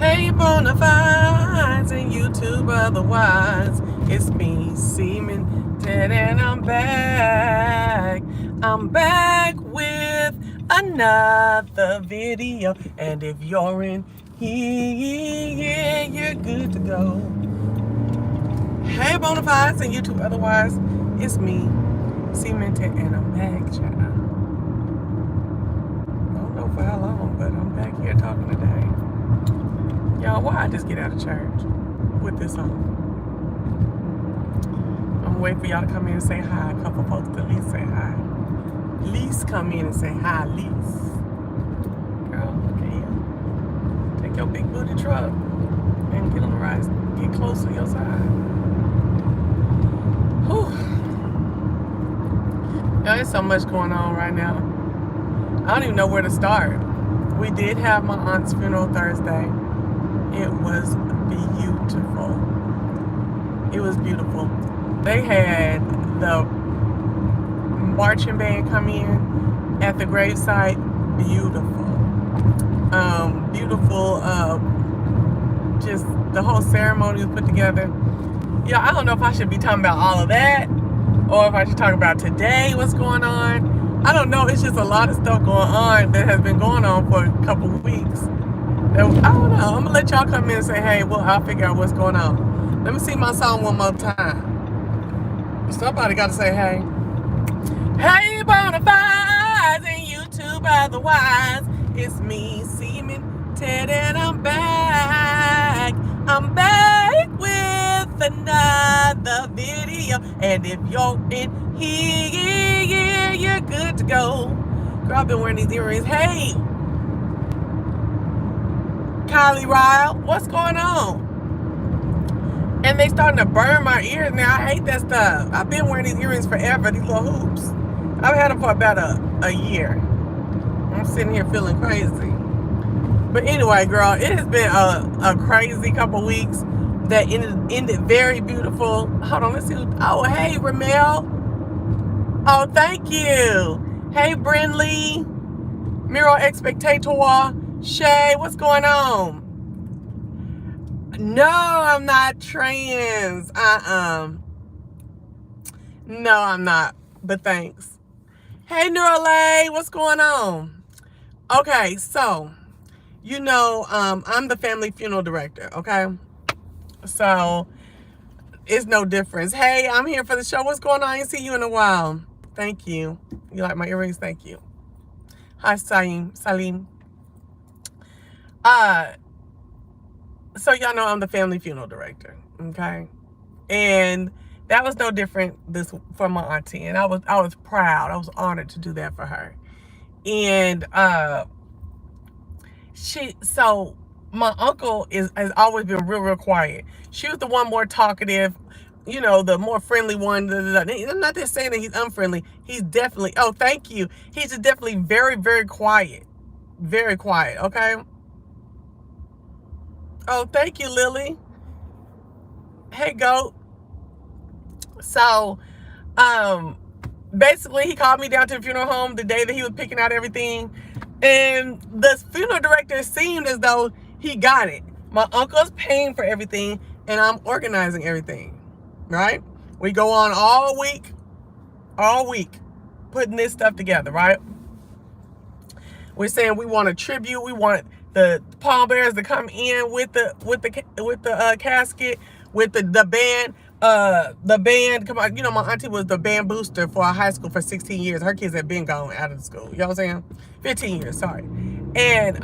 Hey, Bonafides and YouTube otherwise. It's me, Cmeantit, and I'm back. I'm back with another video. And if you're in here, you're good to go. Hey, Bonafides and YouTube otherwise. It's me, Cmeantit, and I'm back, child. I don't know for how long, but I'm back here talking today. Y'all, why I just get out of church with this on? I'm waiting for y'all to come in and say hi. A couple folks to at least say hi. At least come in and say hi, at least. Girl, look at you. Take your big booty truck and get on the ride. Get close to your side. Whew. Y'all, there's so much going on right now. I don't even know where to start. We did have my aunt's funeral Thursday. It was beautiful. It was beautiful. They had the marching band come in at the gravesite. Beautiful. Beautiful. Just the whole ceremony was put together. Yeah, I don't know if I should be talking about all of that or if I should talk about today, what's going on. I don't know. It's just a lot of stuff going on that has been going on for a couple of weeks. I don't know. I'm going to let y'all come in and say, hey, well, I'll figure out what's going on. Let me see my song one more time. Somebody got to say, hey. Hey, Bonafides and YouTube otherwise. It's me, Cmeantit, and I'm back. I'm back with another video. And if you're in here, you're good to go. Girl, I've been wearing these earrings. Hey. Kylie Ryle, what's going on? And they starting to burn my ears now. I hate that stuff. I've been wearing these earrings forever, these little hoops. I've had them for about a year. I'm sitting here feeling crazy. But anyway, girl, it has been a crazy couple weeks that ended very beautiful. Hold on, let's see. Oh, hey, Ramel. Oh, thank you. Hey, Brinley. Miro Expectator. Shay, what's going on? No, I'm not trans. No, I'm not. But thanks. Hey, Neuralay, what's going on? Okay, so, you know, I'm the family funeral director, okay? So, it's no difference. Hey, I'm here for the show. What's going on? I ain't seen you in a while. Thank you. You like my earrings? Thank you. Hi, Salim. So y'all know I'm the family funeral director, okay? And that was no different for my auntie, and I was proud. I was honored to do that for her. And so my uncle has always been real quiet. She was the one more talkative, you know, the more friendly one. I'm not just saying that he's unfriendly. He's definitely, oh, thank you. He's just definitely very quiet. Very quiet, okay? Oh, thank you, Lily. Hey, goat. So, basically, he called me down to the funeral home the day that he was picking out everything. And the funeral director seemed as though he got it. My uncle's paying for everything, and I'm organizing everything, right? We go on all week, putting this stuff together, right? We're saying we want a tribute. We want the pallbearers to come in with the casket, with the band. The band, come on, you know, my auntie was the band booster for our high school for 16 years. Her kids had been gone out of the school. You know what I'm saying? 15 years, sorry. And,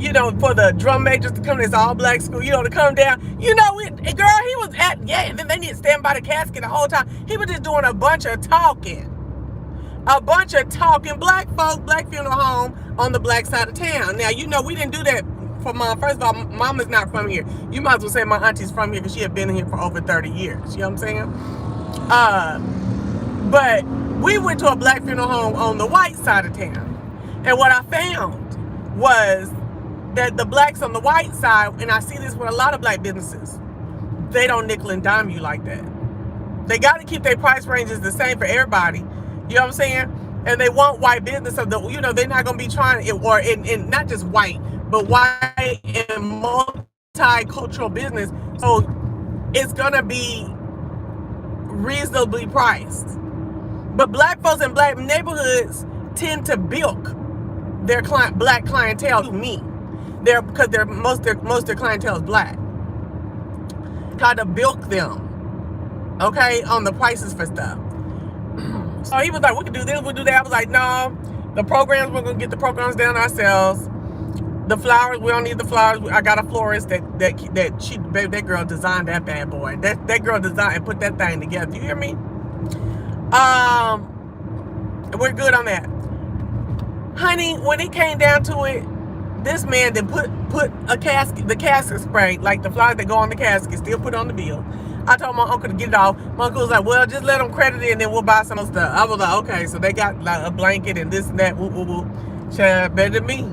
you know, for the drum majors to come to this all-black school, you know, to come down. You know, girl, he was and then they need to stand by the casket the whole time. He was just doing a bunch of talking. Black folk, black funeral home on the black side of town. Now, you know, we didn't do that for Mom. First of all, Mom is not from here. You might as well say my auntie's from here because she had been here for over 30 years. You know what I'm saying? But we went to a black funeral home on the white side of town. And what I found was that the blacks on the white side, and I see this with a lot of black businesses, they don't nickel and dime you like that. They got to keep their price ranges the same for everybody. You know what I'm saying? And they want white business, so you know they're not gonna be trying, or in not just white, but white and multicultural business, so it's gonna be reasonably priced. But black folks in black neighborhoods tend to bilk their black clientele to me. Because most their clientele is black. Try to bilk them, okay, on the prices for stuff. So he was like, we can do this, we'll do that. I was like, no, the programs, we're gonna get the programs down ourselves. The flowers, we don't need the flowers. I got a florist that girl designed that bad boy. That girl designed and put that thing together. You hear me? We're good on that. Honey, when it came down to it, this man then put a casket, the casket spray, like the flowers that go on the casket, still put on the bill. I told my uncle to get it off. My uncle was like, well, just let them credit it and then we'll buy some stuff. I was like, okay, so they got like a blanket and this and that. Woo, woo, woo. Child, better than me.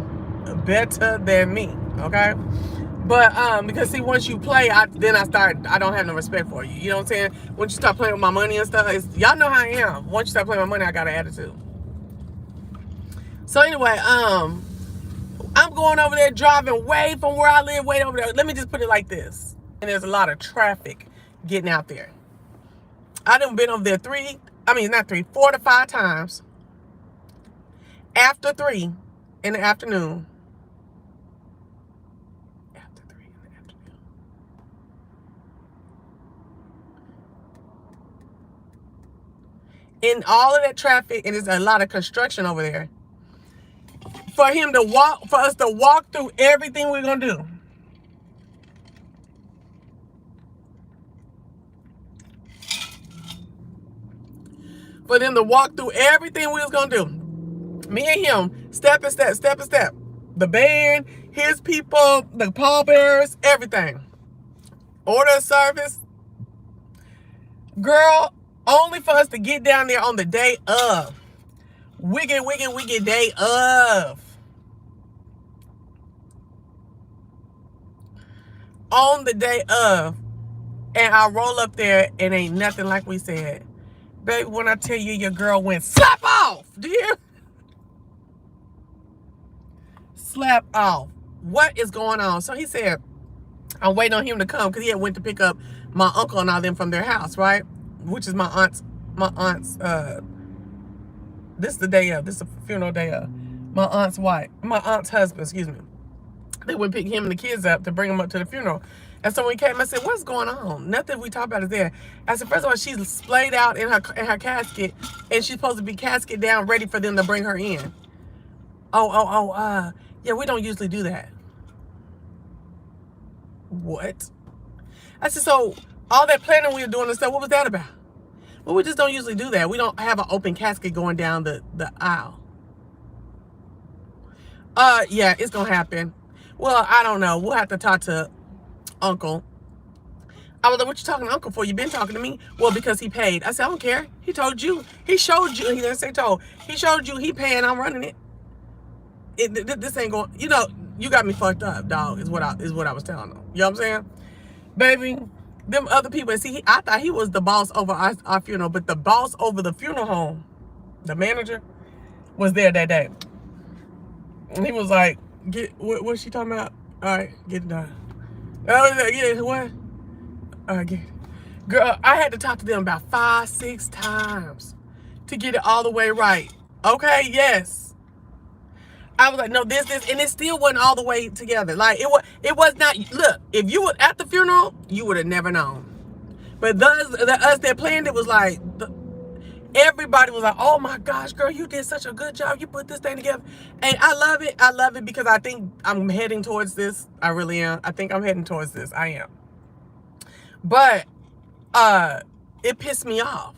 Better than me, okay? But because see, once you play, I don't have no respect for you. You know what I'm saying? Once you start playing with my money and stuff, y'all know how I am. Once you start playing with my money, I got an attitude. So anyway, I'm going over there, driving way from where I live, way over there. Let me just put it like this. And there's a lot of traffic getting out there. I done been over there 4 to 5 times. After 3 in the afternoon. In all of that traffic, and there's a lot of construction over there. For us to walk through everything we're gonna do. For them to walk through everything we was gonna do. Me and him, step and step, step and step. The band, his people, the pallbearers, everything. Order of service. Girl, only for us to get down there on the day of. Wicked day of. On the day of. And I roll up there and ain't nothing like we said. Baby, when I tell you your girl went slap off. Do you hear? Slap off. What is going on? So he said, I'm waiting on him to come because he had went to pick up my uncle and all them from their house, right? Which is my aunt's, this is the day of, this is the funeral day of. My aunt's husband, excuse me. They went pick him and the kids up to bring them up to the funeral. And so when he came, I said, what's going on? Nothing we talk about is there. I said, first of all, she's splayed out in her casket, and she's supposed to be casket down, ready for them to bring her in. Yeah, we don't usually do that. What? I said, so all that planning we were doing and stuff, what was that about? Well, we just don't usually do that. We don't have an open casket going down the aisle. Yeah, it's gonna happen. Well, I don't know. We'll have to talk to Uncle. I was like, what you talking to Uncle for? You been talking to me? Well, because he paid. I said, I don't care. He told you. He showed you. He didn't say told. He showed you he paying. I'm running it. This ain't going, you know, you got me fucked up, dog, is what I was telling them. You know what I'm saying? Baby, them other people, see, I thought he was the boss over our funeral, but the boss over the funeral home, the manager, was there that day. And he was like, what's she talking about? All right, get it done. Yeah, what? All right, get it. Girl, I had to talk to them about 5-6 times to get it all the way right. Okay, yes. I was like, no, this, and it still wasn't all the way together. Like, it was not, look, if you were at the funeral, you would have never known. But us that planned it was like, everybody was like, oh my gosh, girl, you did such a good job. You put this thing together. And I love it. I love it because I think I'm heading towards this. I really am. I think I'm heading towards this. I am. But it pissed me off.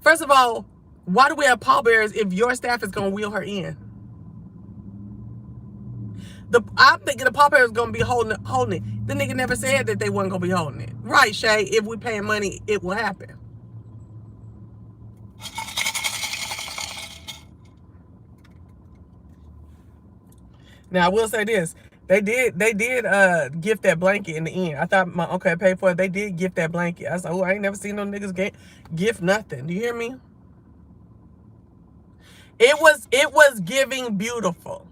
First of all, why do we have pallbearers if your staff is going to wheel her in? I'm thinking the pallbearer is going to be holding it. The nigga never said that they wasn't going to be holding it. Right, Shay? If we paying money, it will happen. Now, I will say this. They did gift that blanket in the end. I thought my uncle had paid for it. They did gift that blanket. I was like, oh, I ain't never seen no niggas gift nothing. Do you hear me? It was giving beautiful.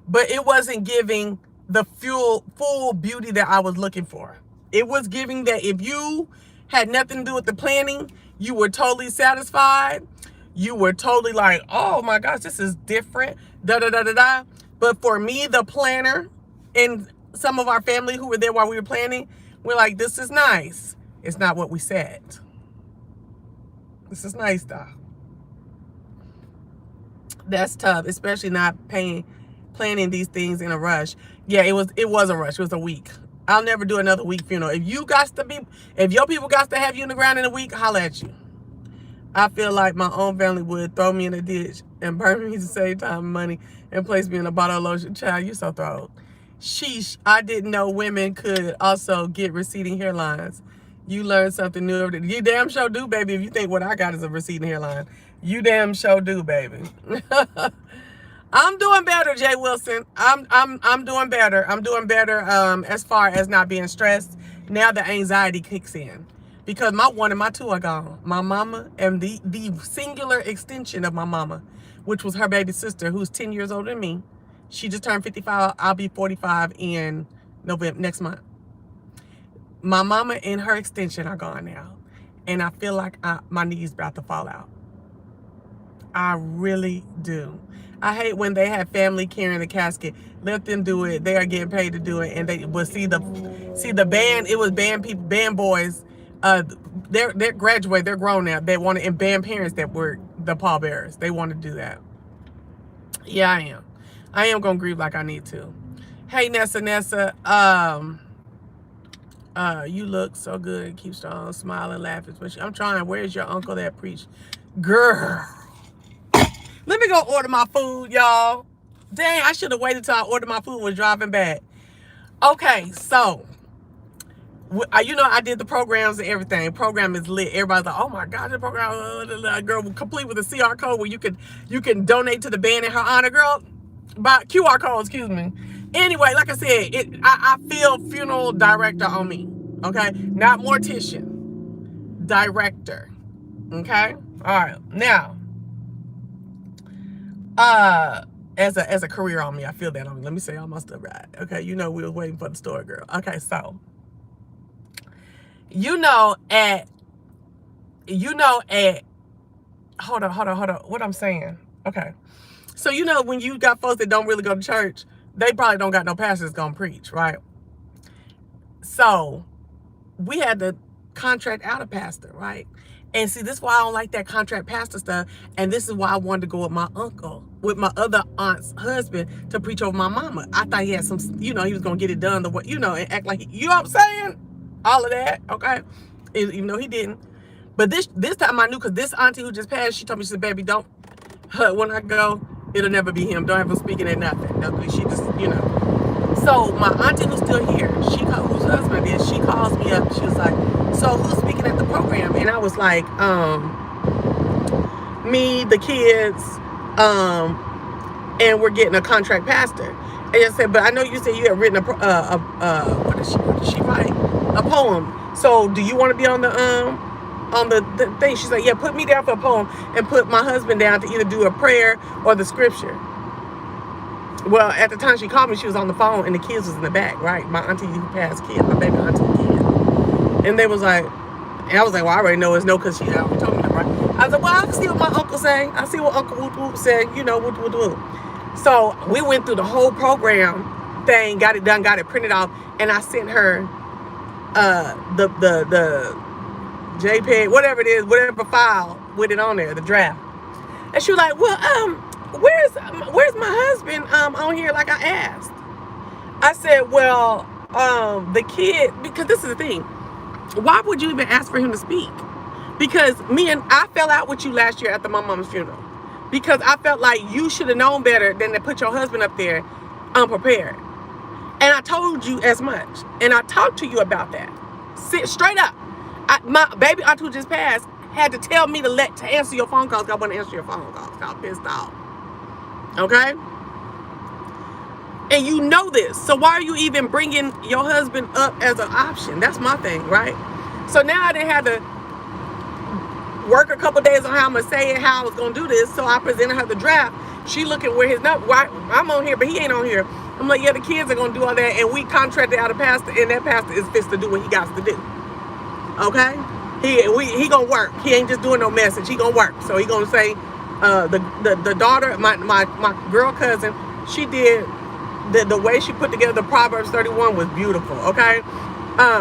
but it wasn't giving the full beauty that I was looking for. It was giving that if you had nothing to do with the planning, you were totally satisfied. You were totally like, oh my gosh, this is different, da da da da da. But for me, the planner, and some of our family who were there while we were planning, we're like, this is nice. It's not what we said. This is nice though. That's tough, especially not planning these things in a rush. Yeah, it was a rush. It was a week. I'll never do another week funeral. If your people got to have you in the ground in a week, holla at you. I feel like my own family would throw me in a ditch and burn me to save time and money and place me in a bottle of lotion. Child, you so thrilled. Sheesh, I didn't know women could also get receding hairlines. You learn something new every day. You damn sure do, baby, if you think what I got is a receding hairline. You damn sure do, baby. I'm doing better, Jay Wilson. I'm doing better. I'm doing better as far as not being stressed. Now the anxiety kicks in. Because my 1 and my 2 are gone. My mama and the singular extension of my mama, which was her baby sister, who's 10 years older than me. She just turned 55. I'll be 45 in November, next month. My mama and her extension are gone now. And I feel like my knees about to fall out. I really do. I hate when they have family carrying the casket. Let them do it. They are getting paid to do it. And they will see the band. It was band people, band boys. They're graduated. They're grown now. They wanted, and band parents that were the pallbearers. They want to do that. Yeah, I am. I am gonna grieve like I need to. Hey, Nessa. You look so good. Keep strong, smiling, laughing. I'm trying. Where's your uncle that preached? Girl. Let me go order my food, y'all. Dang, I should have waited till I ordered my food and was driving back. Okay, so, you know, I did the programs and everything. Program is lit. Everybody's like, oh my God, the program, girl, complete with a CR code where you can donate to the band in her honor, girl. By QR code, excuse me. Anyway, like I said, I feel funeral director on me. Okay, not mortician, director. Okay, all right. Now, as a career on me, I feel that on me. Let me say all my stuff right. Okay, you know we were waiting for the story, girl. Okay, so you know at hold on. What I'm saying? Okay. So, you know, when you got folks that don't really go to church, they probably don't got no pastor that's going to preach, right? So, we had to contract out a pastor, right? And see, this is why I don't like that contract pastor stuff. And this is why I wanted to go with my uncle, with my other aunt's husband, to preach over my mama. I thought he had some, you know, he was going to get it done the way, you know, and act like, you know what I'm saying? All of that, okay? Even though he didn't. But this time I knew, because this auntie who just passed, she told me, she said, baby, don't, when I go, it'll never be him. Don't have him speaking at nothing. She just, you know. So my auntie who's still here, whose husband is, she calls me up. She was like, so who's speaking at the program? And I was like, me, the kids, and we're getting a contract pastor. And I said, but I know you said you had written what did she write? A poem. So do you want to be on the thing? She's like, yeah, put me down for a poem and put my husband down to either do a prayer or the scripture. Well, at the time she called me, she was on the phone and the kids was in the back, right? My auntie who passed kids, my baby auntie kid. And they was like, and I was like, well, I already know it's no, because she already told me that, right? I was like, well, I see what my uncle say. I see what Uncle Whoop Whoop said, you know, whoop whoop whoop. So we went through the whole program thing, got it done, got it printed off, and I sent her the JPEG, whatever it is, whatever file with it on there, the draft. And she was like, well, where's my husband on here like I asked? I said, well, the kid, because this is the thing, why would you even ask for him to speak? Because I fell out with you last year after my mom's funeral, because I felt like you should have known better than to put your husband up there unprepared. And I told you as much, and I talked to you about that. Sit straight up. My baby aunt who just passed had to tell me to answer your phone calls. I want to answer your phone calls. I got pissed off. Okay? And you know this. So why are you even bringing your husband up as an option? That's my thing, right? So now I didn't have to work a couple days on how I'm going to say it, how I was going to do this. So I presented her the draft. She looking where his number. Why I'm on here, but he ain't on here. I'm like, yeah, the kids are gonna do all that, and we contracted out a pastor, and that pastor is fixed to do what he got to do. Okay, he gonna work. He ain't just doing no message. He gonna work. So he gonna say, the daughter, my girl cousin, she did the way she put together the Proverbs 31 was beautiful. Okay,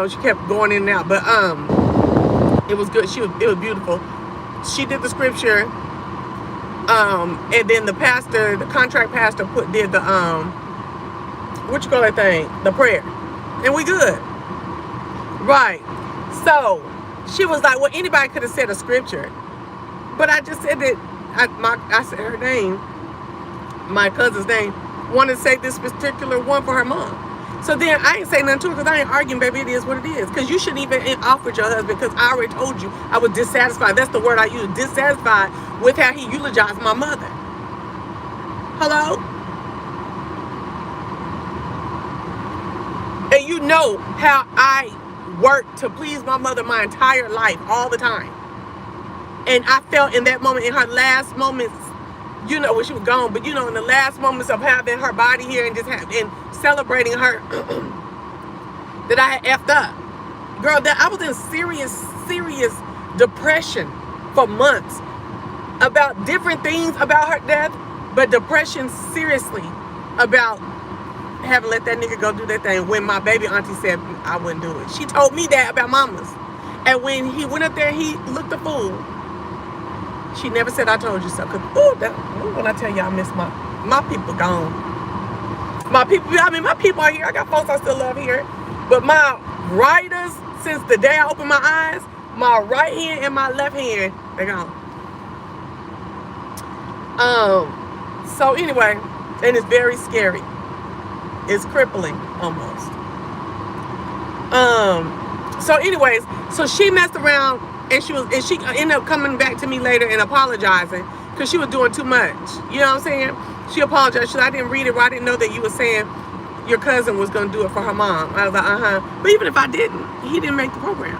she kept going in and out, but it was good. It was beautiful. She did the scripture, and then the pastor, the contract pastor, did the what you call that thing? The prayer, and we good, right? So she was like, well, anybody could have said a scripture, but I just said that I said her name, my cousin's name, wanted to say this particular one for her mom. So then I ain't saying nothing to her because I ain't arguing, baby. It is what it is. Because you shouldn't even offer your husband, because I already told you I was dissatisfied. That's the word I use, dissatisfied with how he eulogized my mother. Hello? And you know how I worked to please my mother my entire life, all the time. And I felt in that moment, in her last moments, you know, when she was gone, but you know, in the last moments of having her body here and just and celebrating her, that I had effed up. Girl, that I was in serious depression for months about different things about her death, but depression seriously about having let that nigga go do that thing when my baby auntie said I wouldn't do it. She told me that about mamas. And when he went up there, he looked a fool. She never said I told you so. Cause when I tell you I miss my people gone. My people are here. I got folks I still love here. But my writers, since the day I opened my eyes, my right hand and my left hand, they're gone. So anyway, and it's very scary. It's crippling almost. So anyways, so she messed around and she ended up coming back to me later and apologizing because she was doing too much. You know what I'm saying? She apologized. She said, I didn't read it, or I didn't know that you were saying your cousin was going to do it for her mom. I was like, But even if I didn't, he didn't make the program.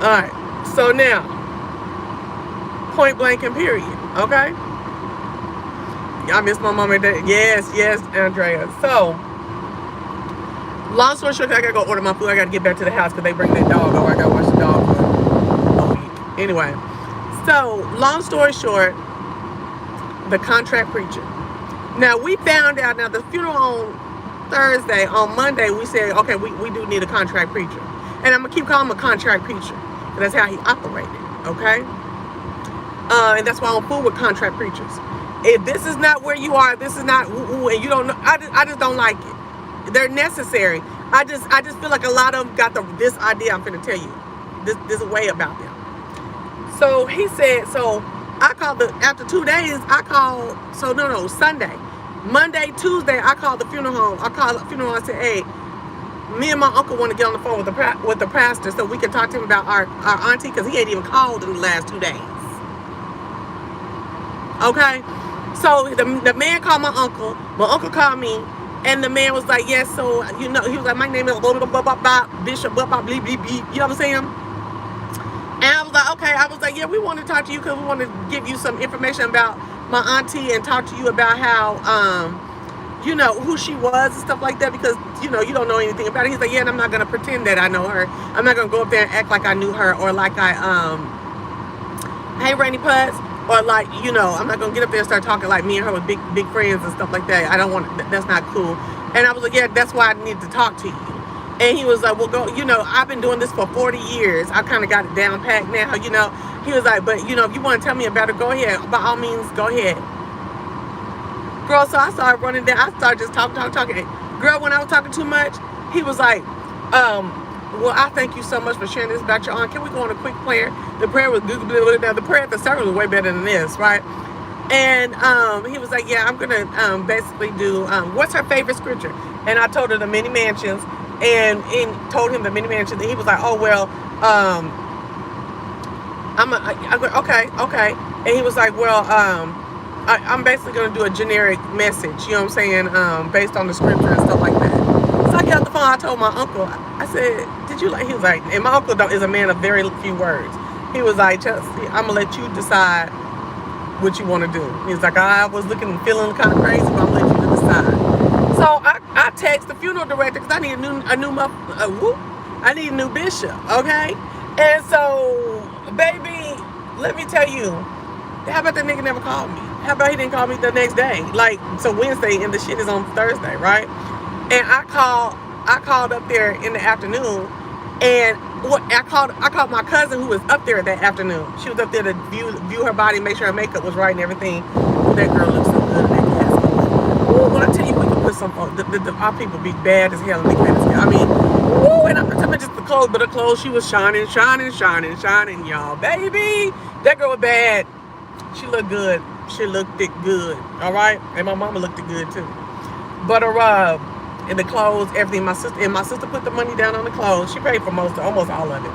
All right. So now, point blank and period. Okay? Y'all miss my mom and dad. Yes, Andrea. So, long story short, I gotta go order my food. I gotta get back to the house because they bring that dog over. I gotta watch the dog for a week. Anyway, so long story short, the contract preacher. Now we found out. Now the funeral on Thursday. On Monday, we said, okay, we do need a contract preacher, and I'm gonna keep calling him a contract preacher. That's how he operated. Okay, and that's why I'm full with contract preachers. If this is not where you are, this is not, and you don't know, I just don't like it. They're necessary. I just feel like a lot of them got this idea I'm going to tell you. This way about them. So he said, so I called after 2 days, Sunday. Monday, Tuesday, I called the funeral home. I called the funeral home and said, hey, me and my uncle want to get on the phone with the pastor so we can talk to him about our auntie, because he ain't even called in the last 2 days. Okay? So the man called my uncle called me, and the man was like, yes, so, you know, he was like, my name is Bishop, you know what I'm saying? And I was like, okay, I was like, yeah, we want to talk to you because we want to give you some information about my auntie and talk to you about how, you know, who she was and stuff like that, because, you know, you don't know anything about it. He's like, yeah, and I'm not going to pretend that I know her. I'm not going to go up there and act like I knew her, or like hey, Randy Putz. Or like, you know, I'm not going to get up there and start talking like me and her was big friends and stuff like that. I don't want, that's not cool. And I was like, yeah, that's why I need to talk to you. And he was like, well, go, you know, I've been doing this for 40 years. I kind of got it down packed now, you know. He was like, but, you know, if you want to tell me about it, go ahead. By all means, go ahead. Girl, so I started running down. I started just talking. Girl, when I was talking too much, he was like, well, I thank you so much for sharing this about your aunt. Can we go on a quick prayer? The prayer was good. Now, the prayer at the service was way better than this, right? And he was like, yeah, I'm going to basically do, what's her favorite scripture? And I told her the many mansions, and told him the many mansions. And he was like, oh, well, okay. And he was like, well, I'm basically going to do a generic message, you know what I'm saying, based on the scripture and stuff like that. So I got off the phone, I told my uncle, I said, did you like, he was like, and my uncle is a man of very few words. He was like, I'm going to let you decide what you want to do. He's like, I was looking and feeling kind of crazy, but I'm letting you decide. So I text the funeral director because I need I need a new bishop, okay? And so, baby, let me tell you, how about that nigga never called me? How about he didn't call me the next day? Like, so Wednesday and the shit is on Thursday, right? And I called up there in the afternoon, and I called my cousin who was up there that afternoon. She was up there to view her body, make sure her makeup was right and everything. Ooh, that girl looks so good in that casket. Ooh, when I tell you we can put some, our people be bad as hell and they bad as hell. I mean, ooh, and I'm not talking about just the clothes, but the clothes, she was shining, y'all. Baby, that girl was bad. She looked good. She looked it good. All right, and my mama looked it good too. But and the clothes, everything. My sister put the money down on the clothes. She paid for almost all of it.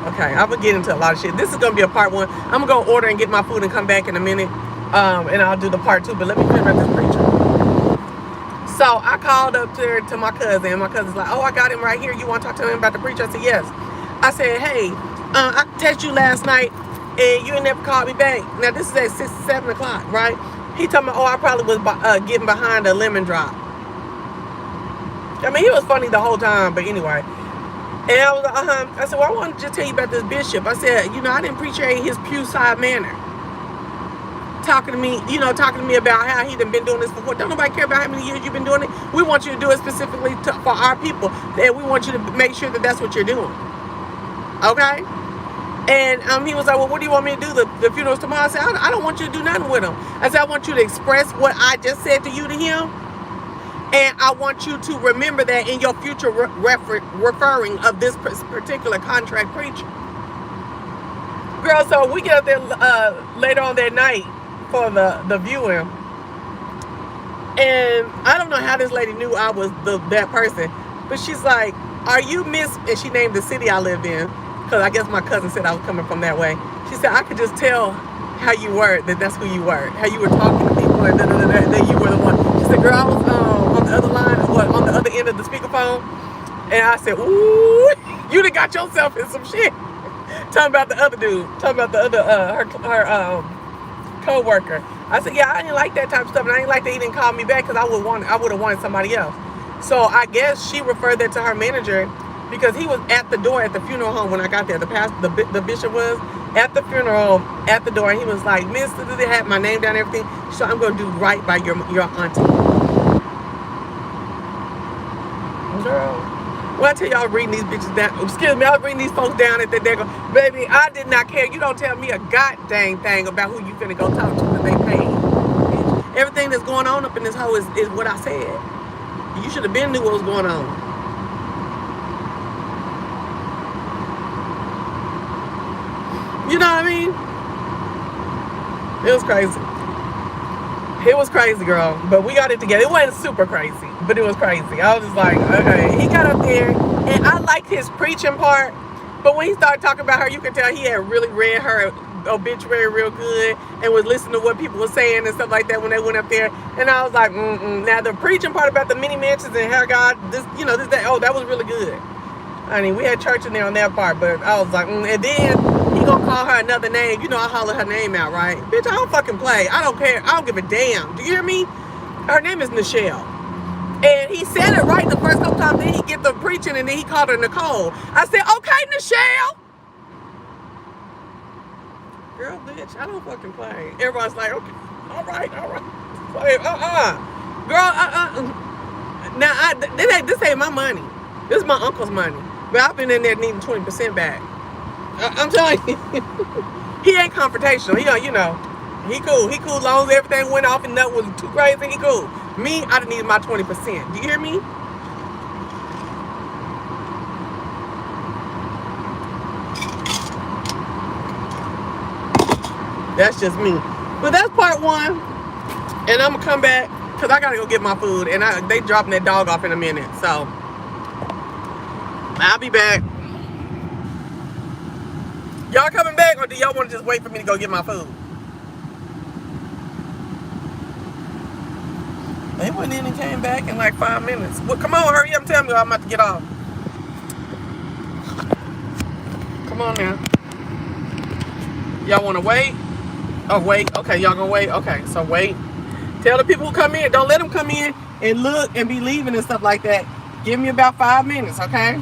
Okay, I'm gonna get into a lot of shit. This is gonna be a part one. I'm gonna go order and get my food and come back in a minute. And I'll do the part two. But let me finish about this preacher. So I called up to my cousin, and my cousin's like, "Oh, I got him right here. You want to talk to him about the preacher?" I said, "Yes." I said, "Hey, I texted you last night, and you ain't never called me back." Now this is at 7 o'clock, right? He told me, "Oh, I probably was getting behind a lemon drop." I mean, he was funny the whole time, but anyway. And I was like, I said, "Well, I wanted to just tell you about this bishop." I said, I didn't appreciate his pew side manner. Talking to me about how he done been doing this for what? Don't nobody care about how many years you've been doing it. We want you to do it specifically for our people. And we want you to make sure that that's what you're doing. Okay? And he was like, "Well, what do you want me to do? The funeral's tomorrow?" I said, I don't want you to do nothing with him. I said, "I want you to express what I just said to you to him. And I want you to remember that in your future referring of this particular contract preacher." Girl, so we get up there later on that night for the viewing. And I don't know how this lady knew I was that person. But she's like, "Are you Miss," and she named the city I lived in. Because I guess my cousin said I was coming from that way. She said, "I could just tell how you were, that's who you were. How you were talking to people and that you were the one." She said, "Girl, I was on the other line, on the other end of the speakerphone." And I said, "Ooh, you done got yourself in some shit." Talking about the other dude. Talking about the other, her co-worker. I said, "Yeah, I didn't like that type of stuff. And I didn't like that he didn't call me back because I would have wanted somebody else." So I guess she referred that to her manager, because he was at the door at the funeral home when I got there. The bishop was at the funeral home at the door, and he was like, "Miss," they had my name down and everything. So I'm gonna do right by your auntie. Girl, when I tell y'all reading these bitches down, excuse me, I was reading these folks down at the day. Baby, I did not care. You don't tell me a goddamn thing about who you finna go talk to because they paid. Everything that's going on up in this hole is what I said. You should have been knew what was going on. You know what I mean? It was crazy. It was crazy, girl. But we got it together. It wasn't super crazy, but it was crazy. I was just like, okay. He got up there, and I liked his preaching part. But when he started talking about her, you could tell he had really read her obituary real good and was listening to what people were saying and stuff like that when they went up there. And I was like, Now the preaching part about the many mansions and how God, that was really good. I mean, we had church in there on that part, but I was like, And then he gonna call her another name. I holler her name out, right? Bitch, I don't fucking play. I don't care. I don't give a damn. Do you hear me? Her name is Nichelle. And he said it right the first couple times. Then he get the preaching, and then he called her Nicole. I said, "Okay, Nichelle." Girl, bitch, I don't fucking play. Everybody's like, "Okay, all right. Play, girl, Now, this ain't my money. This is my uncle's money. But I've been in there needing 20% back. I'm telling you, he ain't confrontational. He cool. He cool. As long as everything went off and nothing was too crazy, he cool. Me, I done needed my 20%. Do you hear me? That's just me. But that's part one. And I'm gonna come back because I gotta go get my food. And they dropping that dog off in a minute. So I'll be back. Y'all coming back, or do y'all want to just wait for me to go get my food? They went in and came back in like 5 minutes. Well, come on, hurry up and tell me, or I'm about to get off. Come on now. Y'all want to wait? Oh, wait. Okay, y'all gonna wait? Okay, so wait. Tell the people who come in, don't let them come in and look and be leaving and stuff like that. Give me about 5 minutes, okay?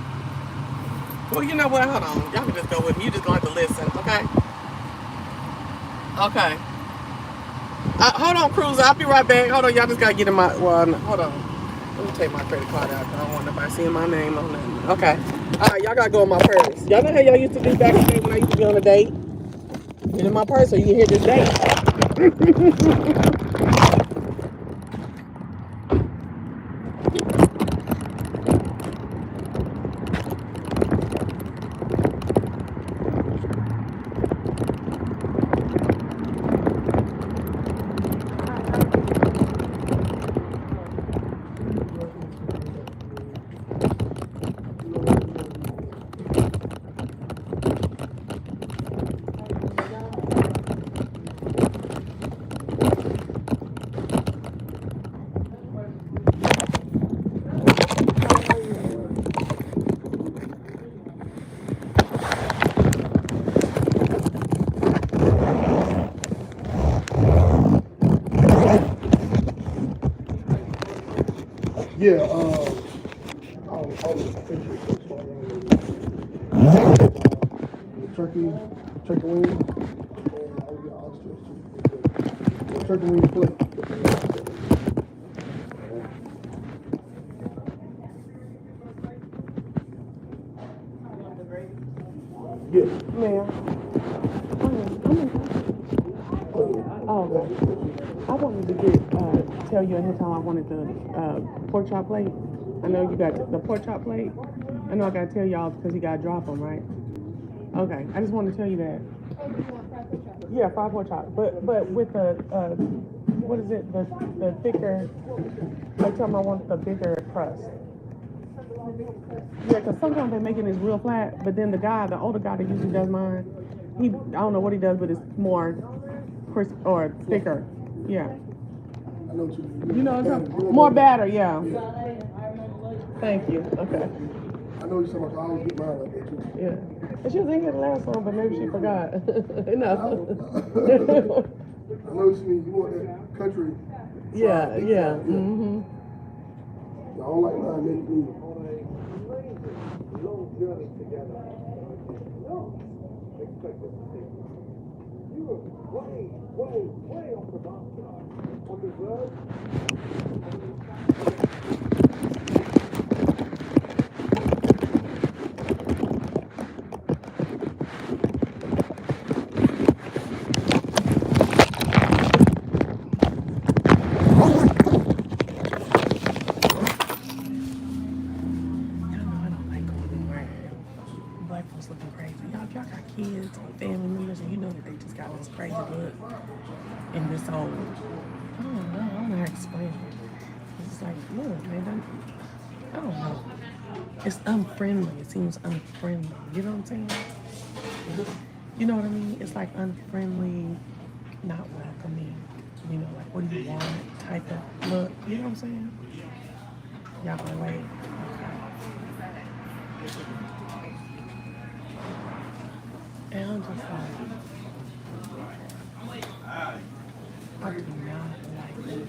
Well, you know what? Hold on. Y'all can just go with me. You just gonna have to listen, okay? Okay. Hold on, Cruiser. I'll be right back. Hold on. Y'all just gotta get in my. Well, no, hold on. Let me take my credit card out. I don't want nobody seeing my name on that. Okay. All right, y'all gotta go in my purse. Y'all know how y'all used to do back in the day when I used to be on a date? Get in my purse so you can hear this date. Yeah, turkey wing, and I'll get ostrich too. Turkey wing plate. Yeah. Ma'am. Oh, okay. I wanted to tell you ahead of time I wanted the pork chop plate. I know you got the pork chop plate. I know I got to tell y'all because you got to drop them, right? Okay. I just wanted to tell you that. Yeah, 5 pork chops. But with the, what is it? The thicker, like tell me I want the bigger crust. Yeah, because sometimes they make it is real flat, but then the older guy that usually does mine, I don't know what he does, but it's more crisp or thicker. Yeah. I know what you mean. You know what I'm saying? More batter, yeah. Thank you. Okay. I know you said I always get mine like that too. Yeah. And she was in here the last one, but maybe she forgot. No. I know what you mean. You want that country. Yeah, yeah. Mm-hmm. I don't like mine making me. Long journey together. No, expect us to take. You were way off the mark tonight. On the road. Black folks looking crazy. Y'all got kids and family members, and you know that they just got this crazy look in this whole. I don't know how to explain it. It's like, look, man, I don't know. It's unfriendly. It seems unfriendly. You know what I'm saying? You know what I mean? It's like unfriendly, not welcoming. You know, like what do you want type of look. You know what I'm saying? Y'all gonna wait. And I'm just like, I do not like it.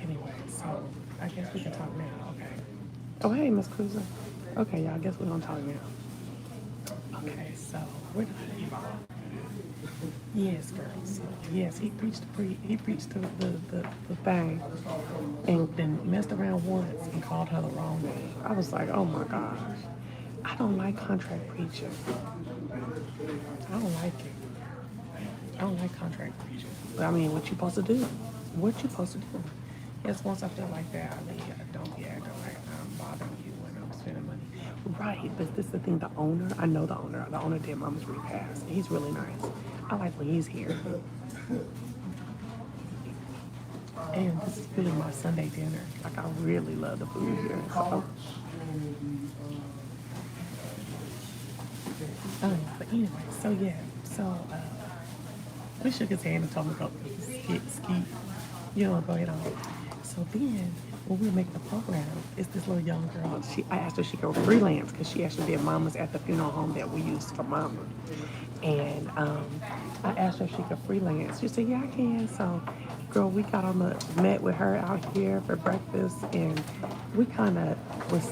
Anyway, so I guess we can talk now, okay. Oh, hey, Miss Cruiser. Okay, y'all, I guess we're gonna talk now. Okay, so where did I leave off? Yes, girls. Yes, he preached the thing and then messed around once and called her the wrong name. I was like, oh my gosh. I don't like contract preaching. I don't like it. I don't like contract preaching. But I mean, what you supposed to do? What you supposed to do? Yes, once I feel like that, I don't be acting like I'm bothering you when I'm spending money. Right, but this is the thing, the owner, I know the owner. The owner did Mama's Repass. He's really nice. I like when he's here. And this is really my Sunday dinner. Like, I really love the food here. So, but anyway, so yeah. So, we shook his hand and told him to go ski. You know, go ahead on. So then, when we were making the program, it's this little young girl. I asked her if she could freelance because she actually did mamas at the funeral home that we used for mama. And I asked her if she could freelance. She said, yeah, I can. So, girl, we got on met with her out here for breakfast, and we kind of was,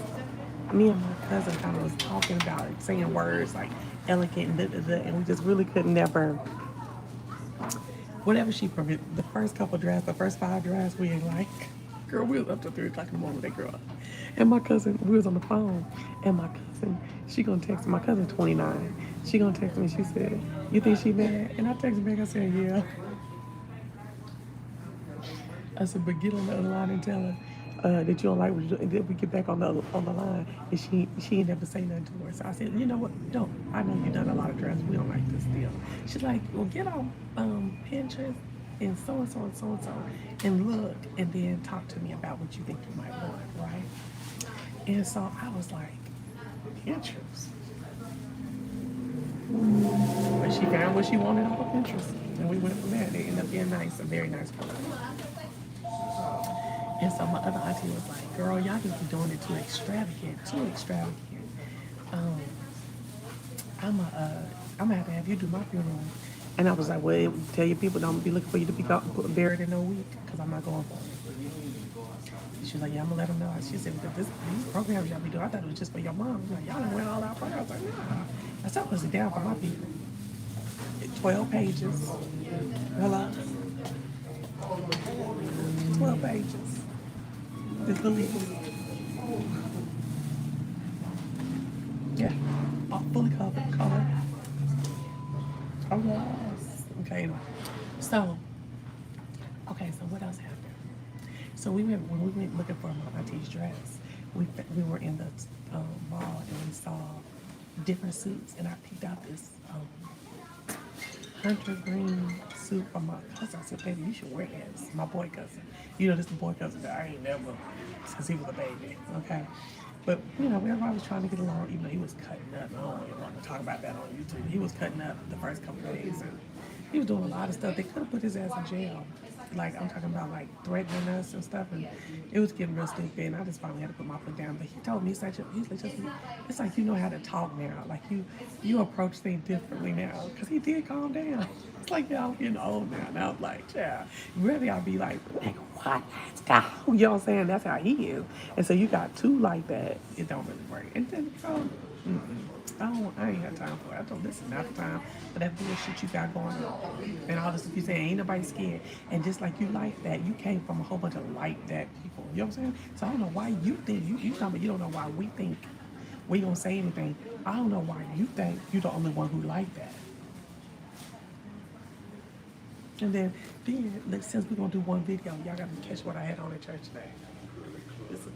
me and my cousin kind of was talking about it, saying words like elegant and and we just really could never, whatever she permitted, the first couple drafts, the first 5 drafts, we ain't like. Girl, we was up till 3 o'clock in the morning with that girl. And my cousin, we was on the phone, and my cousin, she gonna text me. My cousin's 29. She gonna text me. She said, "You think she mad?" And I texted back. I said, "Yeah." I said, "But get on the other line and tell her that you don't like what you do." And then we get back on the line, and she ain't never say nothing to her. So I said, "You know what? Don't. I know you've done a lot of drafts. We don't like this deal." She's like, "Well, get on Pinterest and so and so and so and so, and look, and then talk to me about what you think you might want, right?" And so I was like, Pinterest. But she found what she wanted off of Pinterest. And we went from there. They ended up being nice, a very nice program. And so my other auntie was like, girl, y'all just be doing it too extravagant, too extravagant. Um, I'm gonna have to have you do my funeral. And I was like, well, tell your people don't be looking for you to be buried in no week, because I'm not going for it. She was like, yeah, I'm gonna let them know. She said, but these programs y'all be doing, I thought it was just for your mom. I was like, y'all done went all out for her. I was like, nah. I said, I it down for my people. 12 pages. Hello? 12 pages. This little yeah. All fully covered, color. Oh, yes. Okay. So, so what else happened? So when we went looking for my auntie's dress, we were in the mall and we saw different suits, and I picked out this hunter green suit for my cousin. I said, baby, you should wear this. My boy cousin. You know, this is the boy cousin that I ain't never, since he was a baby, okay? But, you know, everybody was trying to get along, even though he was cutting up. I don't even want to talk about that on YouTube. He was cutting up the first couple of days, and he was doing a lot of stuff. They could have put his ass in jail. Like, I'm talking about, like, threatening us and stuff, and it was getting real stupid, and I just finally had to put my foot down. But he told me, he's like, it's like you know how to talk now. Like, you approach things differently now, because he did calm down. It's like, yeah, I'm getting old now. And I was like, yeah, really, I'll be like, what? Let's go. You know what I'm saying? That's how he is. And so you got two like that, it don't really work. And then, I ain't got time for it. I told this is not the time for that bullshit you got going on. And all this, if you say ain't nobody scared. And just like you like that, you came from a whole bunch of like that people. You know what I'm saying? So I don't know why you think, you talking about you don't know why we think we don't say anything. I don't know why you think you're the only one who like that. And then since we're gonna do one video, y'all gotta catch what I had on at church today. Listen.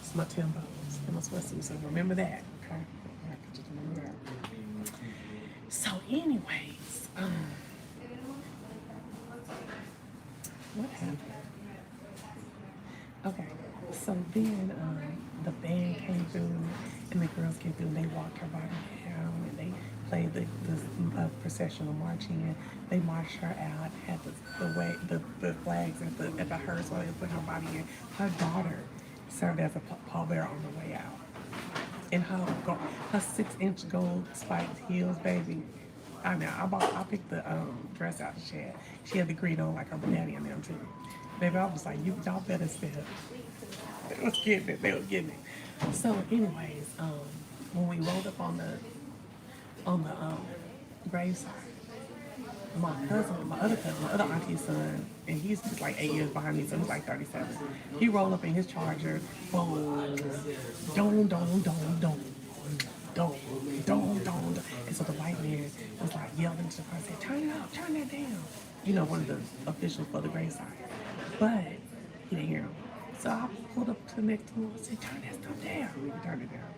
It's my Timbos and my sweatsuit, so remember that, okay? I can just remember that. So anyways, what happened? Okay, so then the band came through and the girls came through and they walked her body down and they played the processional marching. They marched her out, had the flags at the hearse while they put her body in. Her daughter served as a pallbearer on the way out. And her 6-inch gold spiked heels, baby. I picked the dress out she had. She had the green on like her daddy and them too. Baby, I was like, y'all better step. They was getting it. So anyways, when we rolled up on the graveside, my other auntie's son, and he's just like 8 years behind me, so he's like 37. He rolled up in his Charger, boom, don. And so the white man was like yelling to the car, said, turn it up, turn that down. You know, one of the officials for the graveside. But he didn't hear him. So I pulled up to the next door and said, turn that stuff down. We turned it down.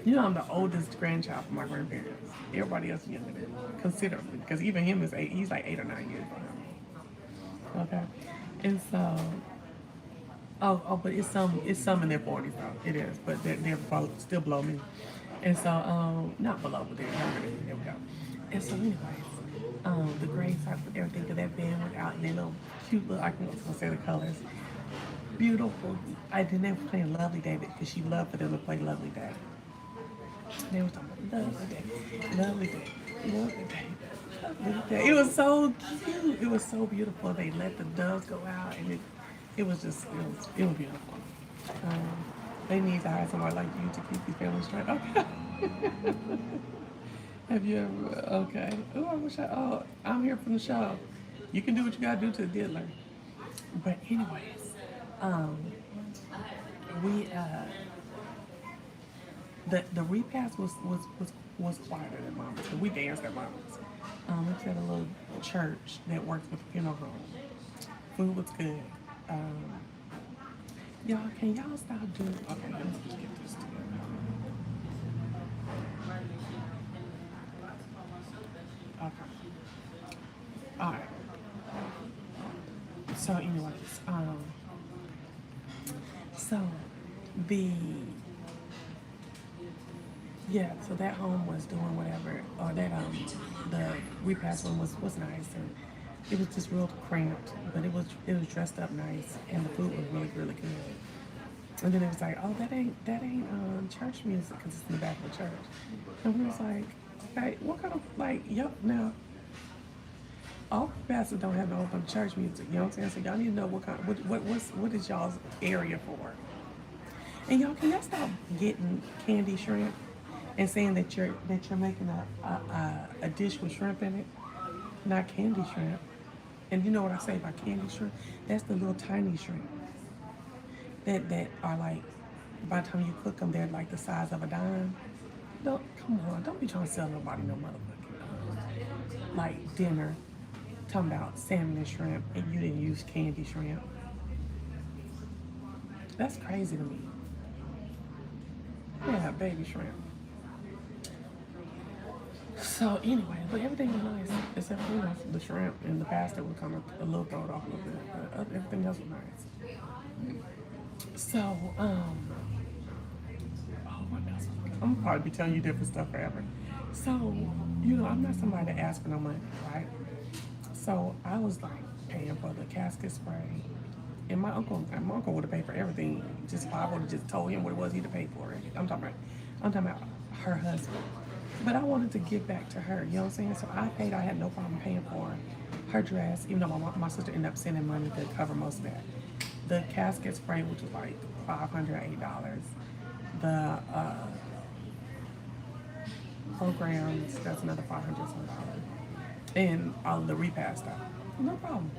You know, I'm the oldest grandchild for my grandparents. Everybody else is younger than me, considerably. Because even him is 8, he's like 8 or 9 years behind me. Okay? And so, but it's some in their 40s though. It is, but they're both still below me. And so, not below, but they're younger than me. There we go. And so, anyways, the gray socks with everything of that band without and their little cute little, I can say the colors. Beautiful. I didn't ever play Lovely Day because she loved for them to play Lovely Day. They were talking about Lovely Day, Lovely Day, Lovely Day, Lovely Day. It was so cute. It was so beautiful. They let the doves go out, and it was just, it was beautiful. Um, they need to hire somebody like you to keep these families straight. Okay. Have you ever? Okay. Oh, I wish I'm here from the show. You can do what you gotta do to the diddler. But anyways, um, we the repast was quieter than Mama's. So we danced at Mama's. It's at a little church that works with a funeral home. Food was good. Y'all, can y'all stop doing? Okay, let's just get this together. Okay. All right. So, anyways, so the yeah, so that home was doing whatever, or that the repast room was nice, and it was just real cramped, but it was dressed up nice, and the food was really good. And then it was like, oh, that ain't church music because it's in the back of the church, and we was like, okay, what kind of like, yep, now. All pastors don't have no open church music, you know what I'm saying? So y'all need to know what is y'all's area for. And y'all, can y'all stop getting candy shrimp and saying that you're making a dish with shrimp in it, not candy shrimp. And you know what I say about candy shrimp? That's the little tiny shrimp that are like, by the time you cook them, they're like the size of a dime. Come on, don't be trying to sell nobody no motherfucking like dinner. Talking about salmon and shrimp, and you didn't use candy shrimp. That's crazy to me. Yeah, baby shrimp. So anyway, but everything was nice except for the shrimp and the pasta would kind of a little throw it off a little bit, but everything else was nice. So oh, what else? I'm gonna probably be telling you different stuff forever. So I'm not somebody to ask for no money, right? So I was like paying for the casket spray, and my uncle would have paid for everything. Just if I would have just told him what it was, he'd have paid for it. I'm talking about her husband. But I wanted to give back to her, you know what I'm saying? So I paid. I had no problem paying for her dress, even though my sister ended up sending money to cover most of that. The casket spray, which was like $508. The programs, that's another $500 some dollars. And all of the repast stuff. No problem.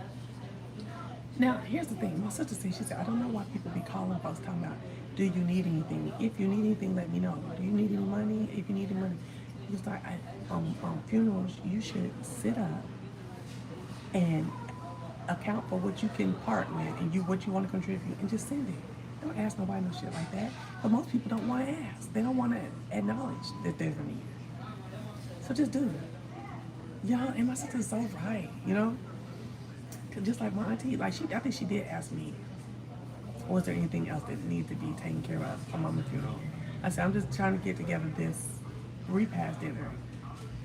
Now, here's the thing. My sister said, she said, I don't know why people be calling folks talking about, do you need anything? If you need anything, let me know. Do you need any money? If you need any money. He was like, on funerals, you should sit up and account for what you can part with and what you want to contribute and just send it. Don't ask nobody no shit like that. But most people don't want to ask. They don't want to acknowledge that there's a need. So just do it. Y'all, and my sister's so right, Cause just like my auntie, I think she did ask me, was there anything else that needed to be taken care of for Mama's funeral? I said, I'm just trying to get together this repast dinner.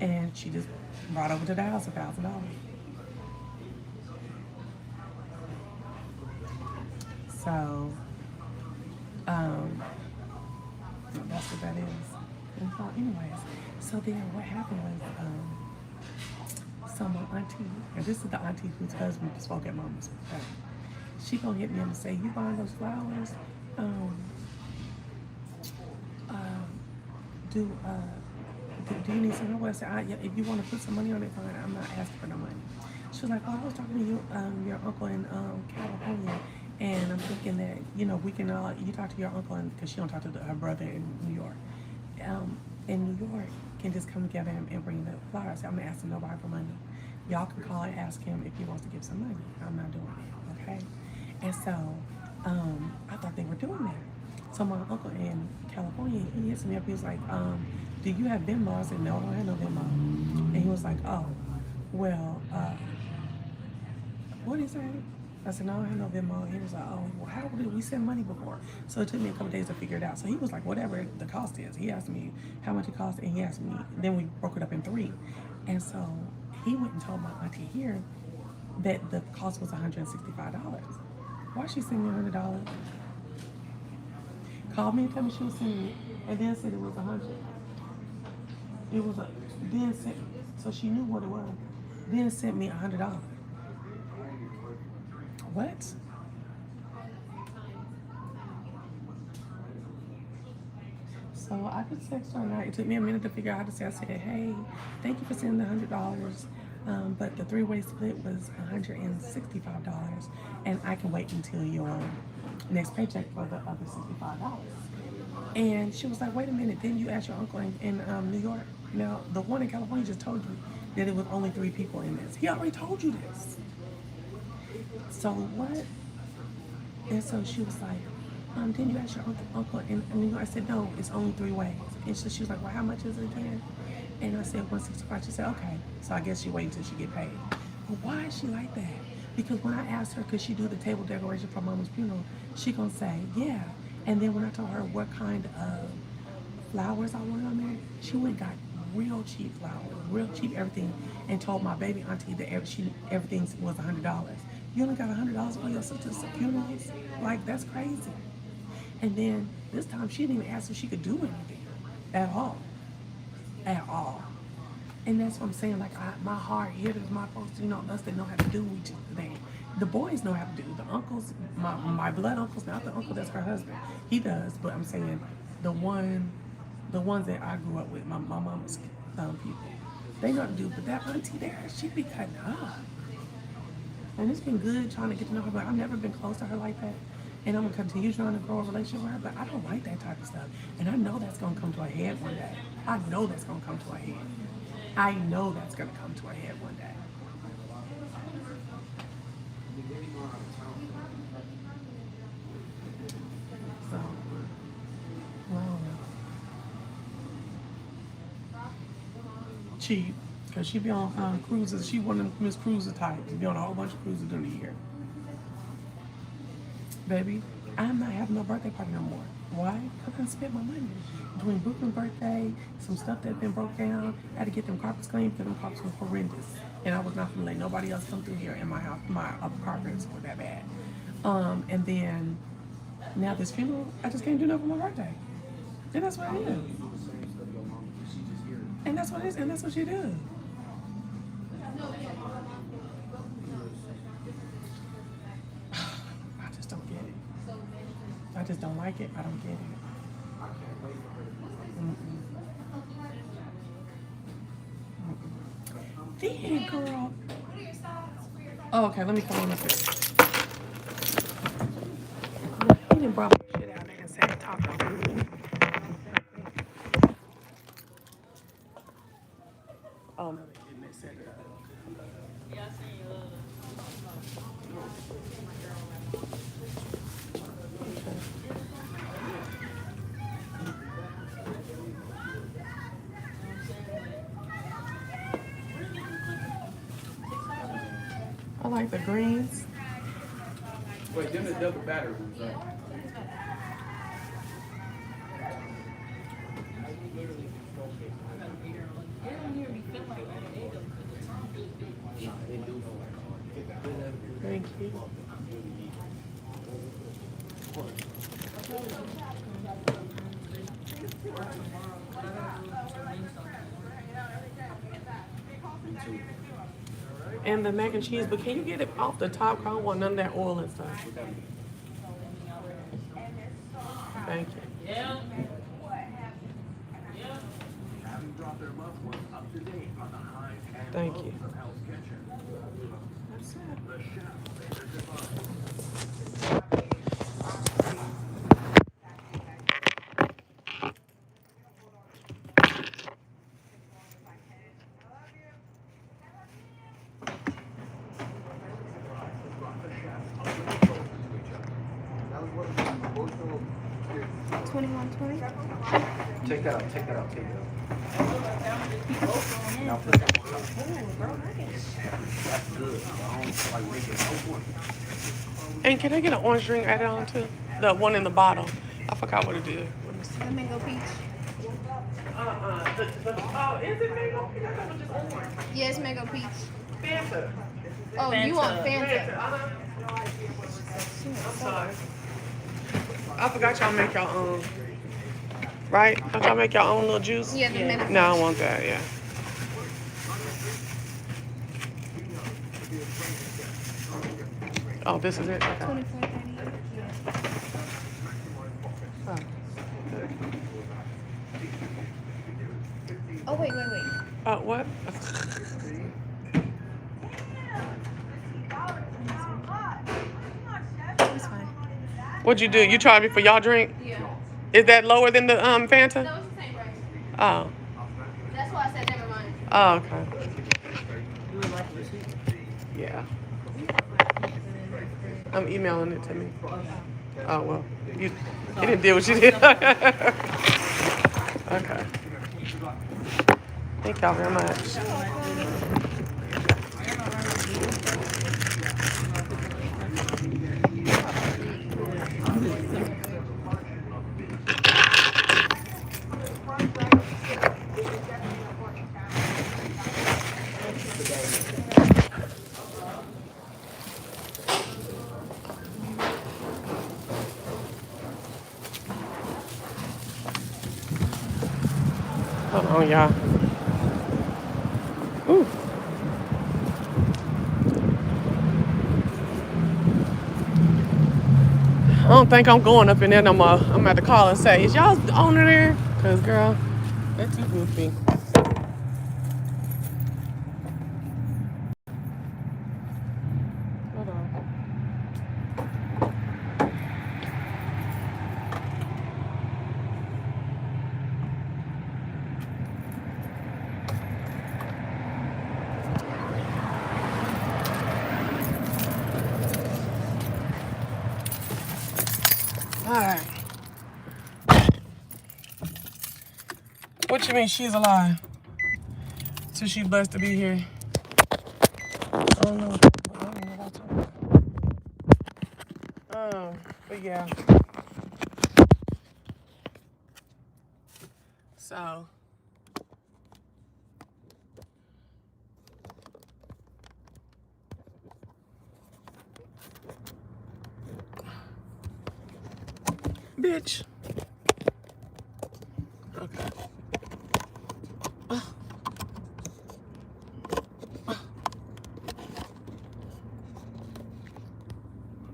And she just brought over to the house $1,000. So, that's what that is. And so anyways, so then what happened was, so my auntie, and this is the auntie whose husband spoke at Mama's birthday. She gonna hit me up and say, you buying those flowers? Do you need some help? I said, if you want to put some money on it, fine. I'm not asking for no money. She was like, oh, I was talking to you, your uncle in California, and I'm thinking that, we can, you talk to your uncle, because she don't talk to her brother in New York. In New York, can just come together and bring the flowers. I'm not asking nobody for money. Y'all can call and ask him if he wants to give some money. I'm not doing it, okay? And so, I thought they were doing that. So my uncle in California, he hits me up. He was like, do you have Venmo? I said, no, I don't have no Venmo. And he was like, oh, well, what did he say? I said, no, I ain't no Venmo. He was like, oh, well, how did we send money before? So it took me a couple days to figure it out. So he was like, whatever the cost is. He asked me how much it cost, and he asked me. Then we broke it up in 3. And so he went and told my auntie here that the cost was $165. Why she send me $100? Called me and told me she was sending it, and then said it was 100. It was then sent, so she knew what it was. Then sent me $100. What? So I just texted her, and it took me a minute to figure out how to say. I said, hey, thank you for sending the $100. But the 3-way split was $165, and I can wait until your next paycheck for the other $65. And she was like, wait a minute, didn't you ask your uncle in New York? Now, the one in California just told you that it was only 3 people in this. He already told you this. So what? And so she was like, didn't you ask your uncle in New York? I said, no, it's only 3 ways. And so she was like, well, how much is it again? And I said, $165. She said, okay. So I guess she waited until she get paid. But why is she like that? Because when I asked her, could she do the table decoration for Mama's funeral, she gonna say, yeah. And then when I told her what kind of flowers I wanted on there, she went and got real cheap flowers, real cheap everything, and told my baby auntie that everything was $100. You only got $100 for your sister's funerals? Like, that's crazy. And then this time she didn't even ask if she could do anything at all. At all. And that's what I'm saying, like, my hard hitters, my folks, us that know how to do each thing. The boys know how to do. The uncles, my blood uncles, not the uncle that's her husband. He does, but I'm saying the ones that I grew up with, my mama's people, they know how to do. But that auntie there, she be cutting up. And it's been good trying to get to know her, but I've never been close to her like that. And I'm gonna continue trying to grow a relationship with her, but I don't like that type of stuff. And I know that's gonna come to a head one day. I know that's gonna come to a head. I know that's gonna come to a head one day. So, well, cheap, because she be on cruises. She one of them Miss Cruiser types. She be on a whole bunch of cruises during the year. Baby, I'm not having no birthday party no more. Why? Because I spent my money. Between Brooklyn's birthday, some stuff that had been broke down, I had to get them carpets cleaned because them carpets were horrendous. And I was not going to let nobody else come through here in my house. My carpets were that bad. And then, now this funeral, I just can't do nothing for my birthday. And that's what I do. And that's what it is, and that's what she does. I just don't get it. I just don't like it. I don't get it. Then, girl. Oh, okay, let me come on up here. He didn't brought my shit out there and said, talk about it. Oh, no, they didn't. They set it up. Yeah, I seen you. I like the greens. Wait, them the double battery ones, right? Thank you. And the mac and cheese, but can you get it off the top? 'Cause I don't want none of that oil and stuff. Thank you. Having brought their loved ones up to date on the highs and Thank lows you. of Hell's Kitchen. That's it. The chef made their demise. Brought the chef up to each other. That was one of the emotional experiences. 2120. Take that out, take that out, take that out. Now put that one up. That's good. I don't like making no one. And can I get an orange drink added on too? The one in the bottle. I forgot what it is. Let me see. The mango peach. Oh, is it mango? I thought it was just orange. Yes, mango peach. Fanta. Oh, you want Fanta? Uh-huh. I'm sorry. I forgot y'all make your own. Right? Don't y'all make your own little juice? Yeah, the mango peach. No, I want that, yeah. Oh, this is it? Okay. 24.38. Oh, wait. What? It's fine. What'd you do? You charged me for y'all drink? Yeah. Is that lower than the Fanta? No, it's the same price. Oh. That's why I said never mind. Oh, okay. Yeah. I'm emailing it to me. Oh, well. You didn't do what you did. Okay. Thank y'all very much. Hold on, y'all. Ooh. I don't think I'm going up in there no more. I'm at the call and say, is y'all owner there? Because, girl, that's too goofy. Hold on. All right. What you mean she's alive? So she's blessed to be here. I don't know. I don't know about that. But yeah. So. Bitch. Okay.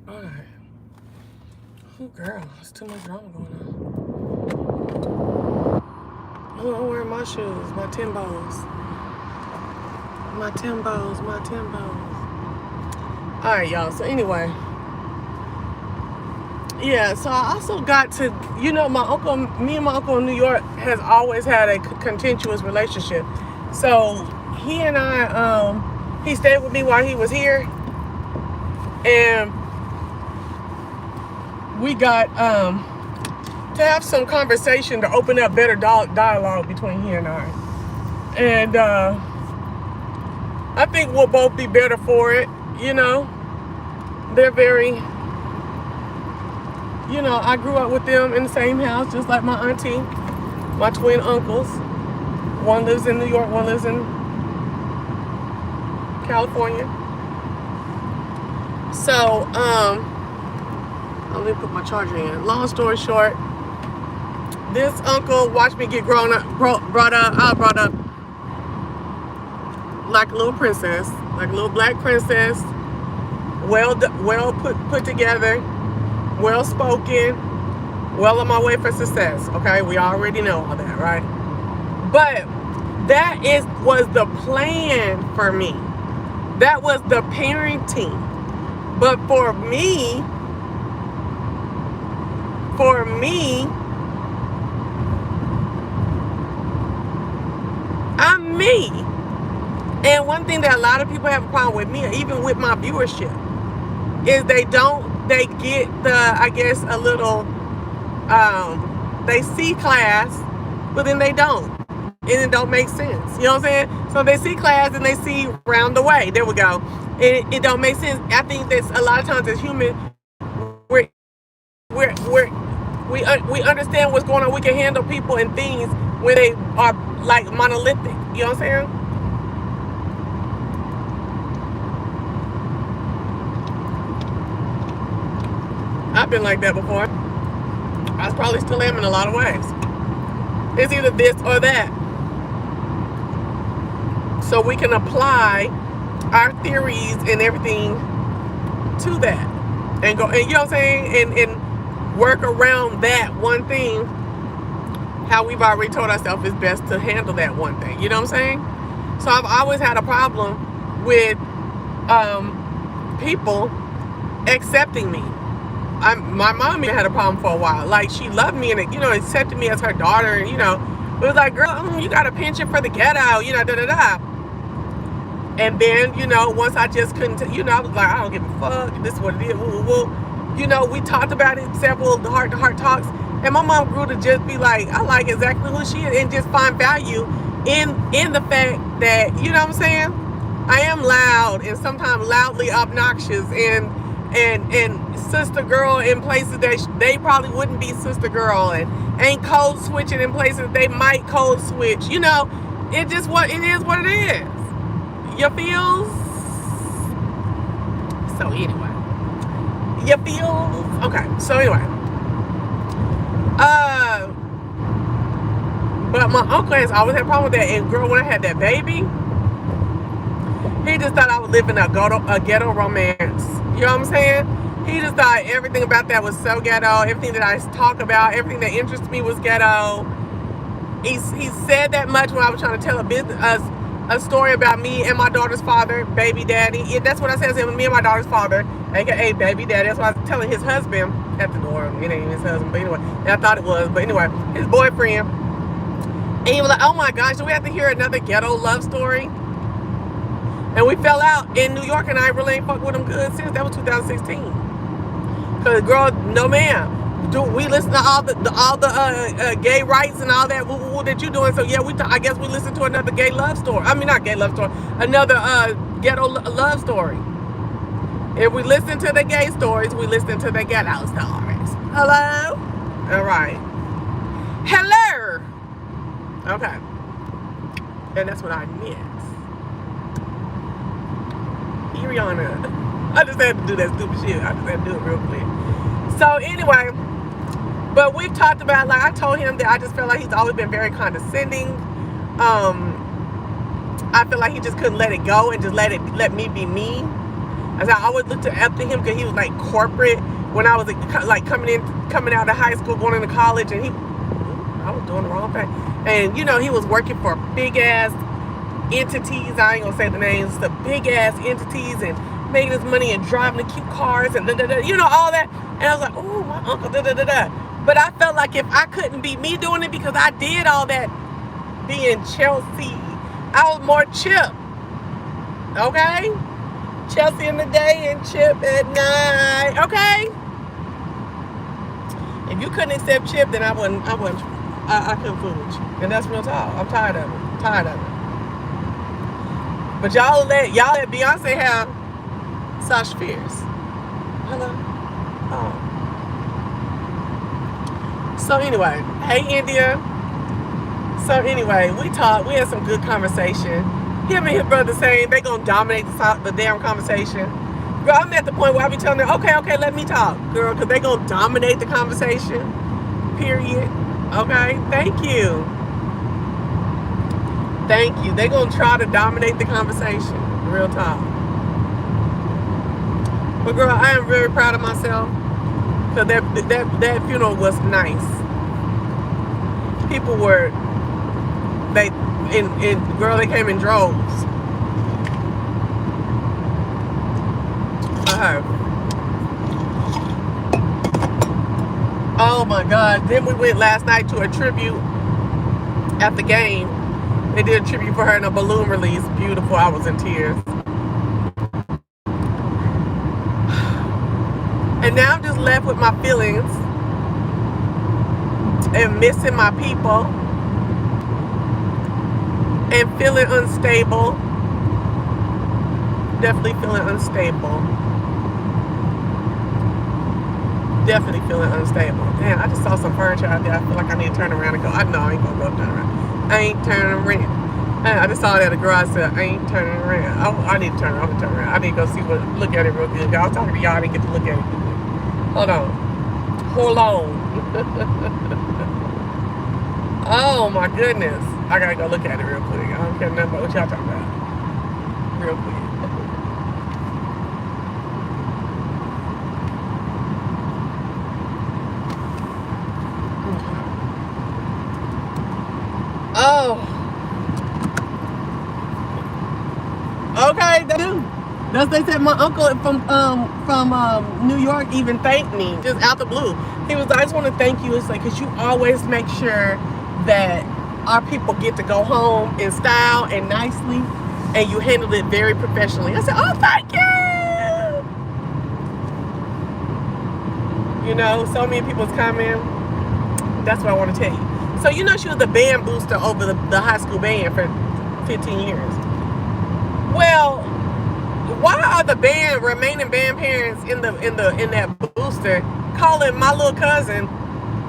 Alright. Oh, girl, there's too much drama going on. Oh, I'm wearing my shoes, my Timbos. My Timbos. Alright, y'all. So, anyway. Yeah, so I also got to, me and my uncle in New York has always had a contentious relationship. So he and I, he stayed with me while he was here. And we got to have some conversation to open up better dialogue between he and I. And I think we'll both be better for it, They're very... I grew up with them in the same house, just like my auntie, my twin uncles. One lives in New York, one lives in California. So, let me put my charger in. Long story short, this uncle watched me get brought up like a little princess, like a little black princess, well put together, well spoken, well on my way for success. Okay, we already know all that, right? But that was the plan for me. That was the parenting. But for me, I'm me. And one thing that a lot of people have a problem with me, even with my viewership, is they get a little, they see class, but then they don't. And it don't make sense. You know what I'm saying? So they see class and they see round the way. There we go. It don't make sense. I think that a lot of times as human we understand what's going on. We can handle people and things when they are like monolithic. You know what I'm saying? I've been like that before. I probably still am in a lot of ways. It's either this or that. So we can apply our theories and everything to that. And go, and you know what I'm saying? And work around that one thing, how we've already told ourselves it's best to handle that one thing. You know what I'm saying? So I've always had a problem with people accepting me. My mom even had a problem for a while. Like, she loved me and, you know, accepted me as her daughter. And, you know, it was like, girl, you got a penchant for the ghetto, you know, da-da-da. And then, you know, once I just couldn't, you know, I was like, I don't give a fuck. This is what it is. Woo, woo, woo. You know, we talked about it, several heart-to-heart talks. And my mom grew to just be like, I like exactly who she is, and just find value in the fact that, you know what I'm saying? I am loud and sometimes loudly obnoxious and sister girl in places that they probably wouldn't be sister girl, and ain't code switching in places they might code switch. You know, it is what it is. You feel? So anyway, you feel? Okay. So anyway, but my uncle has always had a problem with that. And girl, when I had that baby, he just thought I was living a ghetto romance. You know what I'm saying? He just thought everything about that was so ghetto. Everything that I talk about, everything that interests me was ghetto. He said that much when I was trying to tell a story about me and my daughter's father, baby daddy. Yeah, that's what I said to him, me and my daughter's father, aka baby daddy. That's what I was telling his husband at the door. It ain't his husband, but anyway, I thought it was. But anyway, his boyfriend. And he was like, oh my gosh, do we have to hear another ghetto love story? And we fell out in New York, and I really ain't fucked with him good since. That was 2016. Cause girl, no ma'am. Do we listen to all the gay rights and all that that you doing? So yeah, I guess we listen to another gay love story. I mean, not gay love story, another ghetto love story. If we listen to the gay stories, we listen to the ghetto stories. Hello? All right. Hello. Okay. And that's what I meant. Rihanna. I just had to do that stupid shit. I just had to do it real quick. So anyway, but we've talked about, like, I told him that I just felt like he's always been very condescending. I feel like he just couldn't let it go and just let me be me. As I always looked up to him because he was like corporate when I was like coming out of high school, going into college, and I was doing the wrong thing. And you know, he was working for big ass entities. I ain't gonna say the names. The big ass entities, and making his money and driving the cute cars and you know, all that. And I was like, oh, my uncle, But I felt like if I couldn't be me doing it, because I did all that being Chelsea, I was more Chip. Okay? Chelsea in the day and Chip at night. Okay? If you couldn't accept Chip, then I couldn't fool with you. And that's real talk. I'm tired of it. But y'all let Beyonce have Sasha Fierce. Hello? Oh. So anyway, hey India. So anyway, we talked. We had some good conversation. Him and his brother saying they gonna dominate the damn conversation. Girl, I'm at the point where I be telling them, okay, let me talk, girl, because they gonna dominate the conversation. Period. Okay, thank you. They gonna try to dominate the conversation. Real talk. But girl, I am very proud of myself because that funeral was nice. People were they came in droves. Oh my God! Then we went last night to a tribute at the game. They did a tribute for her in a balloon release. Beautiful. I was in tears. And now I'm just left with my feelings and missing my people and feeling unstable. Definitely feeling unstable. Definitely feeling unstable. Damn, I just saw some furniture out there. I feel like I need to turn around and go. I know I ain't gonna go turn around. I ain't turning around. I just saw it at the garage sale. I ain't turning around. I need to turn around. I'm gonna turn around. I need to go see look at it real good. I was talking to y'all. I didn't get to look at it. Hold on. Oh my goodness. I gotta go look at it real quick. I don't care nothing about what y'all talking about. Real quick. Oh. Okay, they do. That's they said my uncle from New York even thanked me just out the blue. He was like, I just want to thank you. It's like, because you always make sure that our people get to go home in style and nicely, and you handled it very professionally. I said, oh, thank you. You know, so many people's coming. That's what I want to tell you. So you know she was the band booster over the high school band for 15 years. Well, why are the remaining band parents in that booster calling my little cousin,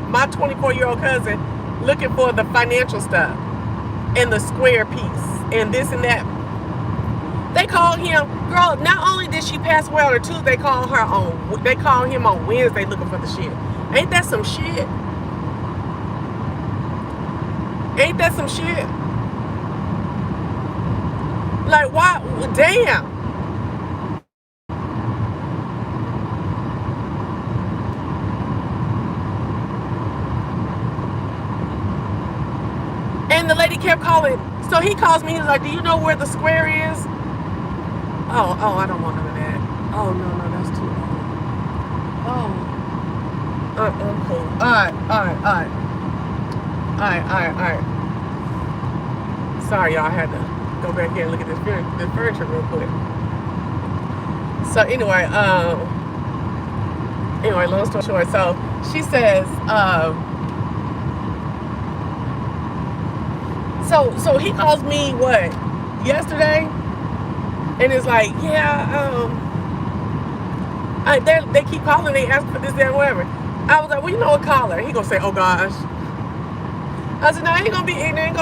my 24-year-old cousin, looking for the financial stuff and the square piece and this and that? They called him, girl. Not only did she pass away on a Tuesday, they called him on Wednesday looking for the shit. Ain't that some shit? Ain't that some shit? Like, why? Damn. And the lady kept calling. So he calls me. He's like, do you know where the square is? Oh, I don't want none of that. Oh, no, that's too low. Oh. Cool. All right. Sorry, y'all. I had to go back here and look at this furniture real quick. So anyway, long story short. So she says, so he calls me yesterday, and it's like, they keep calling, they ask for this, that, whatever. I was like, well, you know what, call her. He gonna say, oh gosh. I said, no, I ain't gonna be ignorant,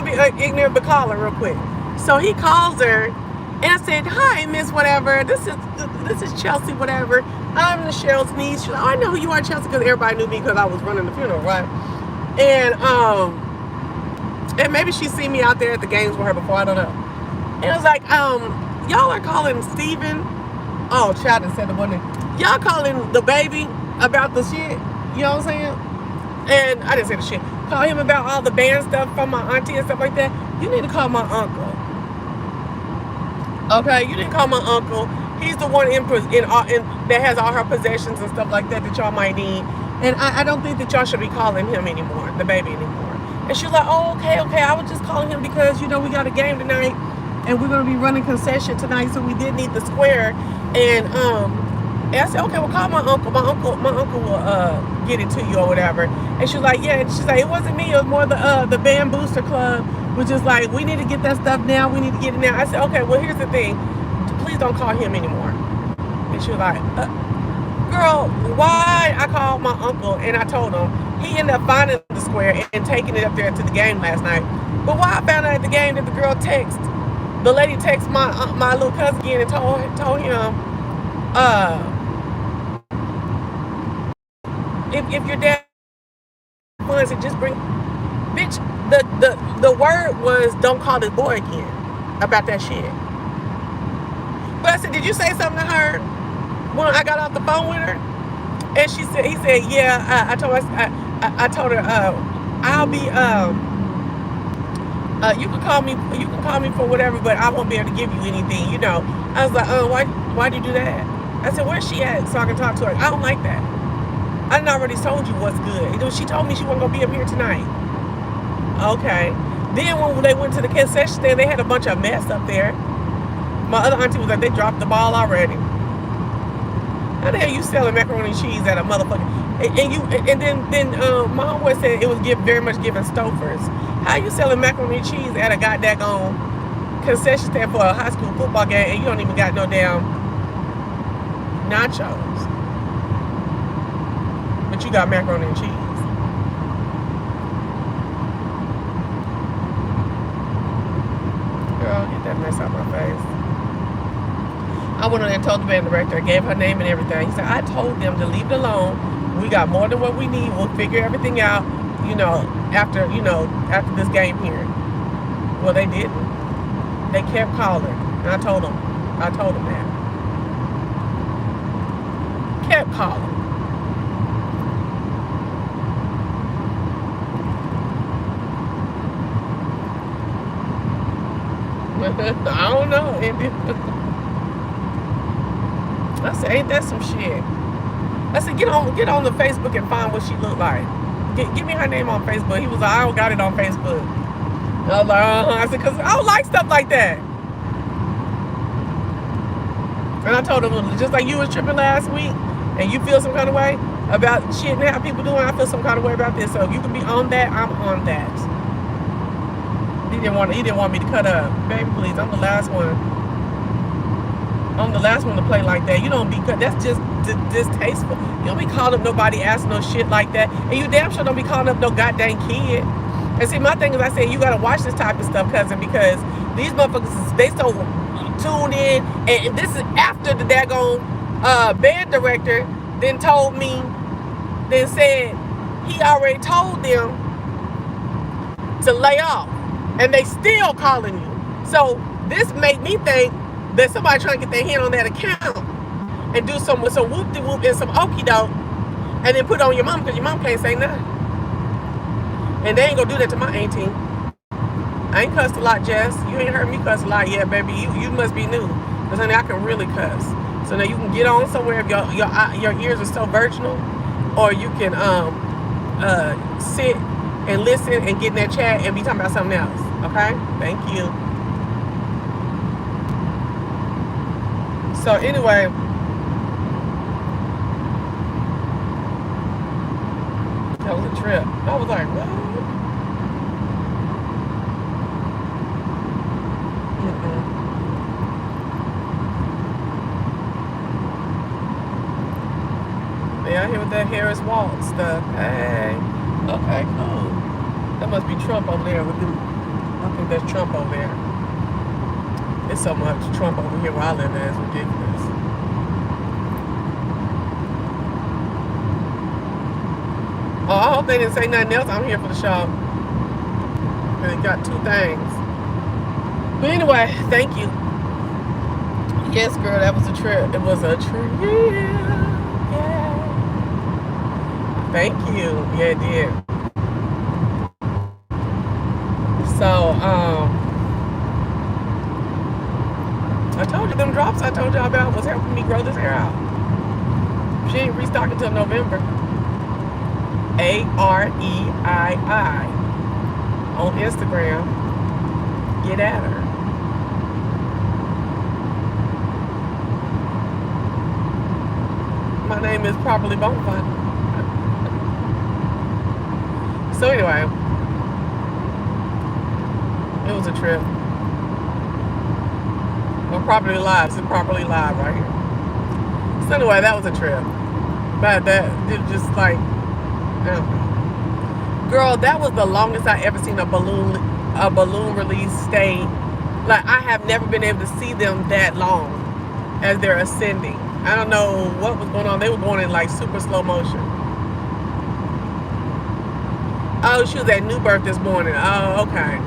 but call her real quick. So he calls her, and I said, hi, Miss whatever. This is Chelsea, whatever. I'm Michelle's niece. She's like, oh, I know who you are, Chelsea, because everybody knew me because I was running the funeral, right? And maybe she's seen me out there at the games with her before, I don't know. And it was like, y'all are calling Steven. Oh, child, and said the one name. Y'all calling the baby about the shit. You know what I'm saying? And I didn't say the shit. Call him about all the band stuff from my auntie and stuff like that. You need to call my uncle. Okay, you didn't call my uncle. He's the one that has all her possessions and stuff like that y'all might need. And I don't think that y'all should be calling him anymore, the baby anymore. And she's like, oh, okay. I was just calling him because, we got a game tonight and we're going to be running concession tonight, so we did need the square. And I said, okay, well, call my uncle. My uncle will get it to you or whatever. And she's like, yeah. And she's like, it wasn't me. It was more the band booster club, which is like, we need to get that stuff now. We need to get it now. I said, okay, well, here's the thing. Please don't call him anymore. And she was like, girl, why? I called my uncle and I told him. He ended up finding the square and taking it up there to the game last night. But why I found out at the game that the lady texted my little cousin again and told him, if your dad wants it, just bring, bitch. The word was, don't call this boy again about that shit. But I said, did you say something to her when I got off the phone with her? And he said, yeah. I told her, I'll be, you can call me for whatever, but I won't be able to give you anything, I was like, why do you do that? I said, where's she at so I can talk to her? I don't like that. I done already told you what's good. She told me she wasn't gonna be up here tonight. Okay. Then when they went to the concession stand, they had a bunch of mess up there. My other auntie was like, they dropped the ball already. How the hell you selling macaroni and cheese at a motherfucker? And then my homeboy said it was very much giving Stofers. How you selling macaroni and cheese at a goddamn concession stand for a high school football game and you don't even got no damn nachos? but you got macaroni and cheese. Girl, get that mess out my face. I went on there and told the band director, gave her name and everything. He said, I told them to leave it alone. We got more than what we need. We'll figure everything out, after this game here. Well, they didn't. They kept calling. And I told them that. Kept calling. I don't know. I said, ain't that some shit? I said, get on the Facebook and find what she looked like. Give me her name on Facebook. He was like, I don't got it on Facebook. I was like, I said, because I don't like stuff like that. And I told him, just like you was tripping last week, and you feel some kind of way about shit and how people doing, I feel some kind of way about this. So if you can be on that, I'm on that. He didn't want me to cut up. Baby, please, I'm the last one. I'm the last one to play like that. You don't be cut. That's just distasteful. You don't be calling up nobody asking no shit like that. And you damn sure don't be calling up no goddamn kid. And see, my thing is, I said, you gotta watch this type of stuff, cousin, because these motherfuckers, they so tuned in. And this is after the daggone band director then said he already told them to lay off. And they still calling you. So this made me think that somebody trying to get their hand on that account and do some whoop-de-whoop and some okey-doke and then put it on your mom because your mom can't say nothing. And they ain't gonna do that to my auntie. I ain't cussed a lot, Jess. You ain't heard me cuss a lot yet, baby. You must be new. Because, honey, I can really cuss. So now you can get on somewhere if your ears are so virginal, or you can sit and listen and get in that chat and be talking about something else. Okay? Thank you. So anyway, that was a trip. I was like, what? They out here with that Harris Waltz stuff. Hey. Okay, cool. That must be Trump over there with them. I think that's Trump over there. There's so much Trump over here where I live at. It's ridiculous. Oh, I hope they didn't say nothing else. I'm here for the show. They got two things. But anyway, thank you. Yes, girl, that was a trip. It was a trip. Yeah. Thank you. Yeah, it did. So, I told you them drops I told y'all about was helping me grow this hair out. She ain't restocking until November. AREII on Instagram. Get at her. My name is Properly Bonafide. So anyway, it was a trip. Well, Properly Live. It's Properly Live right here. So anyway, that was a trip. But that it just like, girl, that was the longest I ever seen a balloon release stay. Like, I have never been able to see them that long as they're ascending. I don't know what was going on. They were going in like super slow motion. Oh, she was at New Birth this morning. Oh, okay.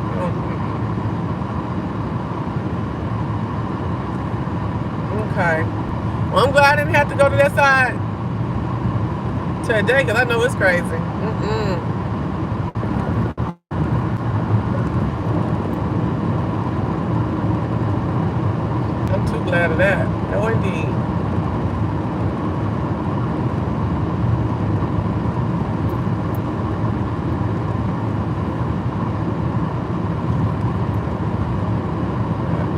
Okay. Well, I'm glad I didn't have to go to that side today because I know it's crazy. I'm too glad of that. Oh, indeed.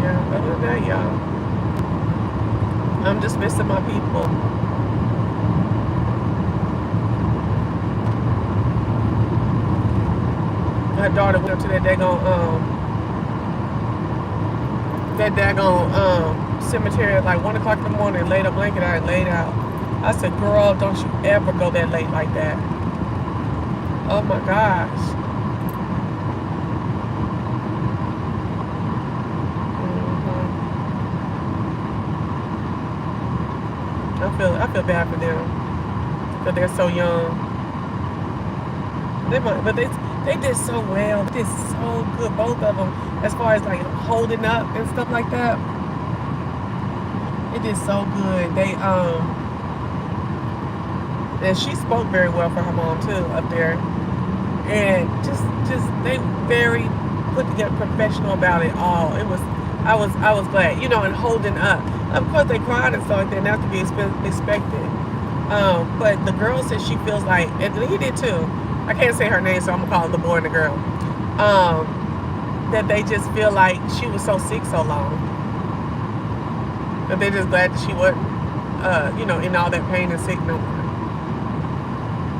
Yeah, other than that, y'all, I'm just missing my people. My daughter went up to that daggone cemetery at like 1 o'clock in the morning and laid a blanket out and laid out. I said, girl, don't you ever go that late like that. Oh my gosh. I feel bad for them because they're so young. But they did so well. They did so good, both of them, as far as like holding up and stuff like that. It did so good. And she spoke very well for her mom too up there, and just they very put together, professional about it all. I was glad, and holding up. Of course they cried and stuff like that, and that's to be expected. But the girl said she feels like, and he did too. I can't say her name, so I'm gonna call it the boy and the girl. That they just feel like she was so sick so long. That they're just glad that she wasn't, in all that pain and sick no more.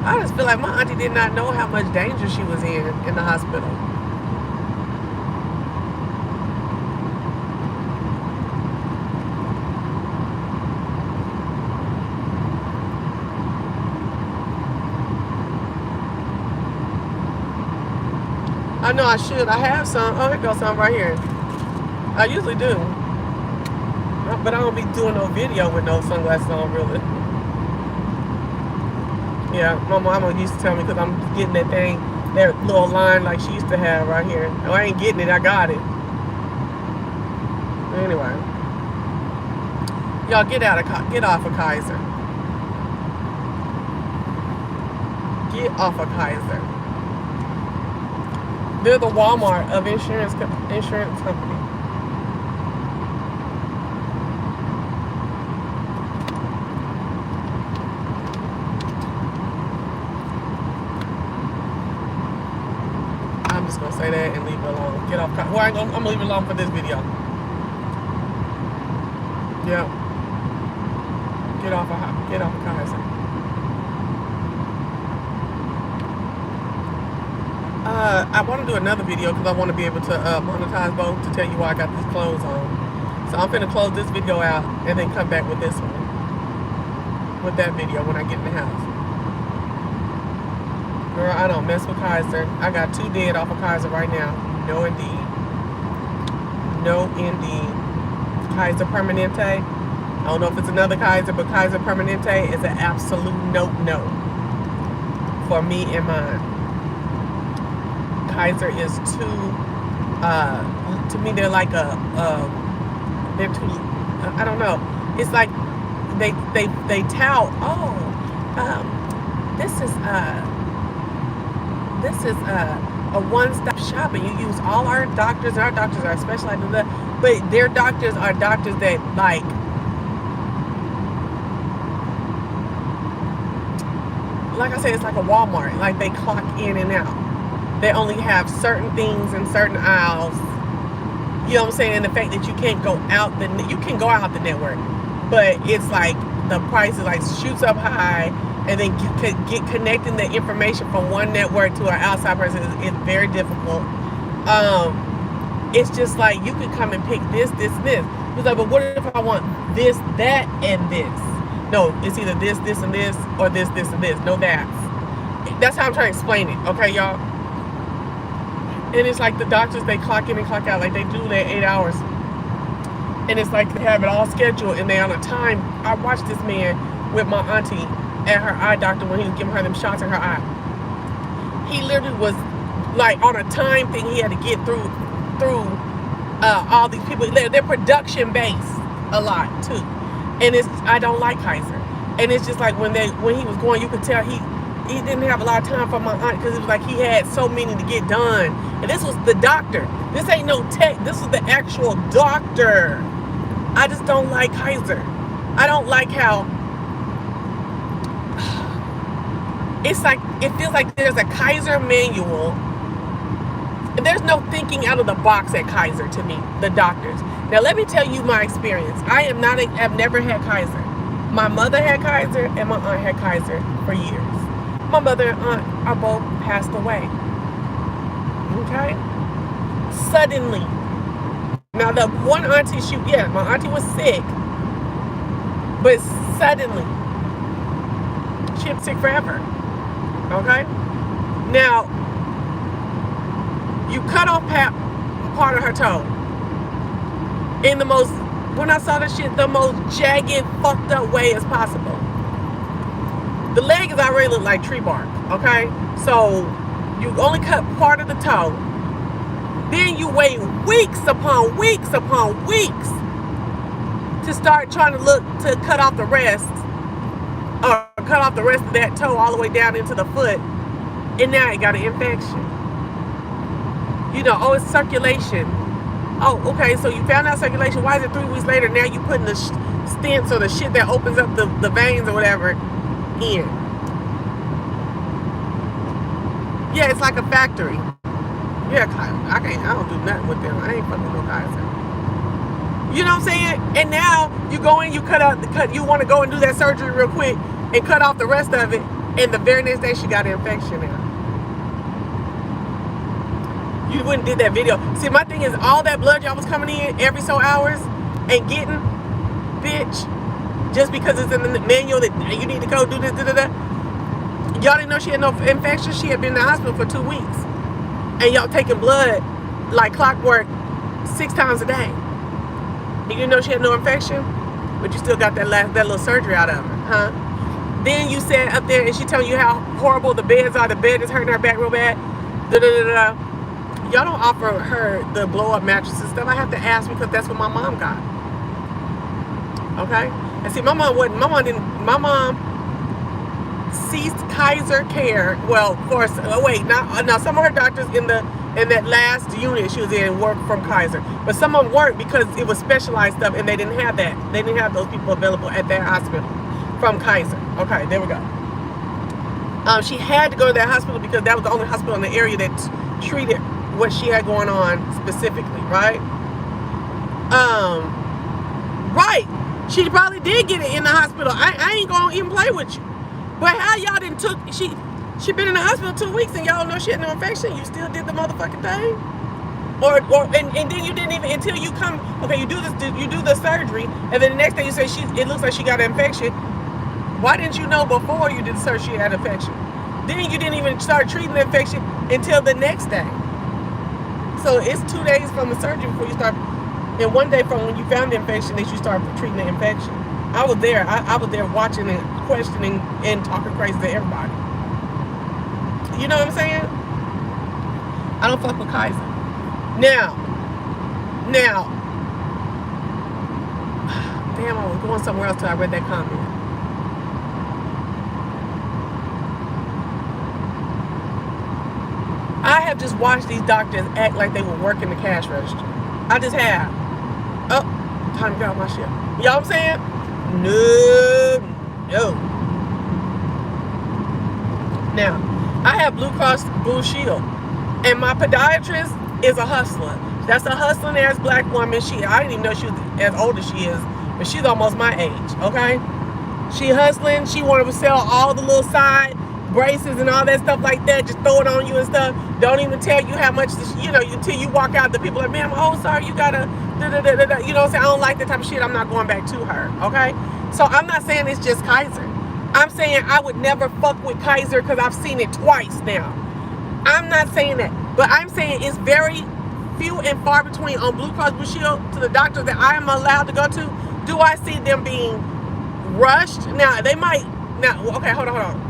I just feel like my auntie did not know how much danger she was in the hospital. I know I should. I have some. Oh, here goes some right here. I usually do. But I don't be doing no video with no sunglasses on, really. Yeah, my mama used to tell me because I'm getting that thing, that little line like she used to have right here. Oh, I ain't getting it. I got it. Anyway. Y'all get off of Kaiser. Get off of Kaiser. They're the Walmart of insurance company. I'm just gonna say that and leave it alone. Get off. Well, I'm gonna leave it alone for this video. Yeah. Get off of Kaiser. I want to do another video because I want to be able to monetize both, to tell you why I got these clothes on. So I'm finna close this video out and then come back with this one. With that video when I get in the house. Girl, I don't mess with Kaiser. I got 2 dead off of Kaiser right now. No indeed. No indeed. Kaiser Permanente. I don't know if it's another Kaiser, but Kaiser Permanente is an absolute no for me and mine. Kaiser is too, to me they're like they're too, I don't know. It's like they tout, this is a one-stop shop, and you use all our doctors, and our doctors are specialized in that, but their doctors are doctors that like I said, it's like a Walmart. Like they clock in and out. They only have certain things in certain aisles. You know what I'm saying? And the fact that you can't go out you can go out the network, but it's like the price is like shoots up high, and then get connecting the information from one network to an outside person is very difficult. It's just like you could come and pick this. It's like, but what if I want this, that, and this? No, it's either this, and this, or this, and this. No, that's how I'm trying to explain it. Okay, y'all? And it's like the doctors, they clock in and clock out. Like they do their 8 hours. And it's like they have it all scheduled and they on a time. I watched this man with my auntie at her eye doctor when he was giving her them shots in her eye. He literally was like on a time thing. He had to get through all these people. They're production based a lot too. And I don't like Kaiser. And it's just like when he was going, you could tell he didn't have a lot of time for my aunt because it was like he had so many to get done. And this was the doctor. This ain't no tech. This is the actual doctor. I just don't like Kaiser. I don't like how it's like, it feels like there's a Kaiser manual. And there's no thinking out of the box at Kaiser to me, the doctors. Now let me tell you my experience. I've never had Kaiser. My mother had Kaiser and my aunt had Kaiser for years. My mother and aunt are both passed away. Okay? Suddenly. Now the one auntie, my auntie was sick, but suddenly. shit sick forever. Okay? Now, you cut off part of her toe in the most, when I saw this shit, the most jagged, fucked up way as possible. The leg is already look like tree bark, okay? So, you only cut part of the toe. Then you wait weeks upon weeks upon weeks to start trying to look to cut off the rest, or cut off the rest of that toe all the way down into the foot, and now it got an infection. You know, oh, it's circulation. Oh, okay, so you found out circulation. Why is it 3 weeks later now you putting the stents or the shit that opens up the veins or whatever in? Yeah, it's like a factory. Yeah, I don't do nothing with them. I ain't fucking with no Kaiser. You know what I'm saying? And now you go in, you you want to go and do that surgery real quick and cut off the rest of it, and the very next day she got an infection now. You wouldn't did that video. See, my thing is all that blood y'all was coming in every so hours and getting, bitch, just because it's in the manual that you need to go do this, Y'all didn't know she had no infection. She had been in the hospital for 2 weeks. And y'all taking blood like clockwork 6 times a day. You didn't know she had no infection, but you still got that little surgery out of her, huh? Then you said up there, and she telling you how horrible the beds are. The bed is hurting her back real bad. Y'all don't offer her the blow-up mattress and stuff. I have to ask because that's what my mom got. Okay? And see, my mom ceased Kaiser care. Well, of course, now some of her doctors in that last unit she was in worked from Kaiser, but some of them weren't because it was specialized stuff and they didn't have that. They didn't have those people available at their hospital from Kaiser. Okay, there we go. She had to go to that hospital because that was the only hospital in the area that treated what she had going on specifically, right? Right. She probably did get it in the hospital. I ain't gonna even play with you. But how y'all didn't took she been in the hospital 2 weeks and y'all know she had no infection? You still did the motherfucking thing? And then you didn't even until you come. Okay, you do the surgery, and then the next day you say it looks like she got an infection. Why didn't you know before you did the surgery she had an infection? Then you didn't even start treating the infection until the next day. So it's 2 days from the surgery before you start, and 1 day from when you found the infection that you start treating the infection. I was there. I was there watching and questioning and talking crazy to everybody. You know what I'm saying? I don't fuck with Kaiser. Now, damn, I was going somewhere else till I read that comment. I have just watched these doctors act like they were working the cash register. I just have. Oh, time to get off my shit. You know what I'm saying? No. Now, I have Blue Cross Blue Shield, and my podiatrist is a hustler. That's a hustling ass black woman. I didn't even know she was as old as she is, but she's almost my age, okay? She hustling. She wanted to sell all the little side braces and all that stuff like that. Just throw it on you and stuff. Don't even tell you how much, until you walk out. The people are like, ma'am, oh, sorry, you gotta, you know what I'm saying? I don't like that type of shit. I'm not going back to her, okay? So I'm not saying it's just Kaiser. I'm saying I would never fuck with Kaiser because I've seen it twice now. I'm not saying that. But I'm saying it's very few and far between on Blue Cross Blue Shield to the doctors that I am allowed to go to. Do I see them being rushed? Now, they might, okay, hold on.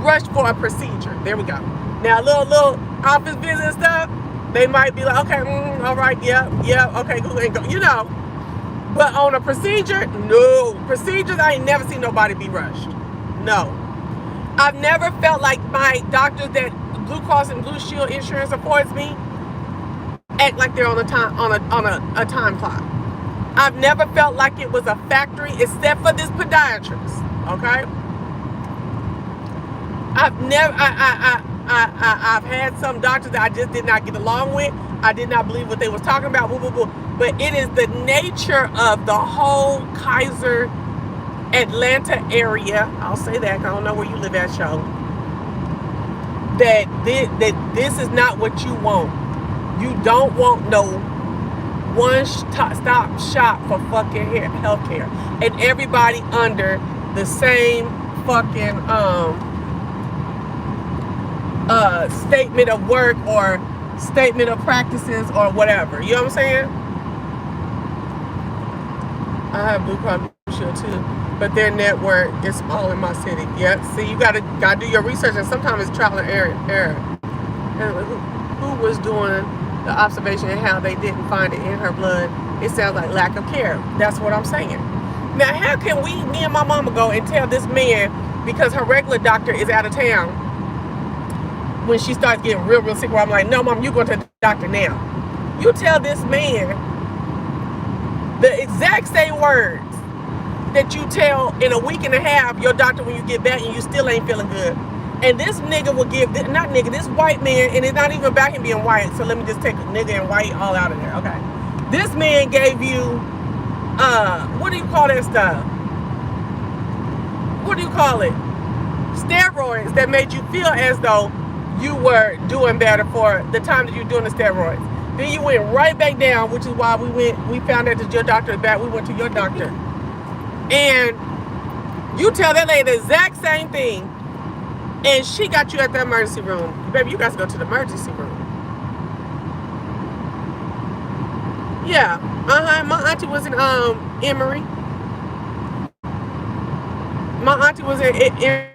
Rushed for a procedure. There we go. Now, a little office visit and stuff, they might be like, okay, all right, yeah, okay, cool, and go, But on a procedure, no. Procedures, I ain't never seen nobody be rushed. No. I've never felt like my doctors that Blue Cross and Blue Shield insurance affords me act like they're on a time clock. I've never felt like it was a factory except for this podiatrist. Okay? I've had some doctors that I just did not get along with. I did not believe what they was talking about. But it is the nature of the whole Kaiser Atlanta area. I'll say that. I don't know where you live at, show. That this is not what you want. You don't want no one-stop shop for fucking healthcare, and everybody under the same fucking statement of work or statement of practices or whatever. You know what I'm saying? I have Blue Cross Blue Shield too, but their network is small in my city. Yep. See, you gotta do your research, and sometimes it's trial and error. And who was doing the observation and how they didn't find it in her blood? It sounds like lack of care. That's what I'm saying. Now, how can me and my mama go and tell this man because her regular doctor is out of town when she starts getting real sick? Where I'm like, no, mom, you go to the doctor now. You tell this man the exact same words that you tell in a week and a half your doctor when you get back and you still ain't feeling good. And this nigga will give, this white man, and it's not even about him being white, so let me just take nigga and white all out of there, okay? This man gave you, what do you call that stuff? What do you call it? Steroids that made you feel as though you were doing better for the time that you're doing the steroids. Then you went right back down, which is why we found out that your doctor is back. We went to your doctor. And you tell that lady the exact same thing. And she got you at the emergency room. Baby, you guys go to the emergency room. Yeah. My auntie was in Emory. My auntie was in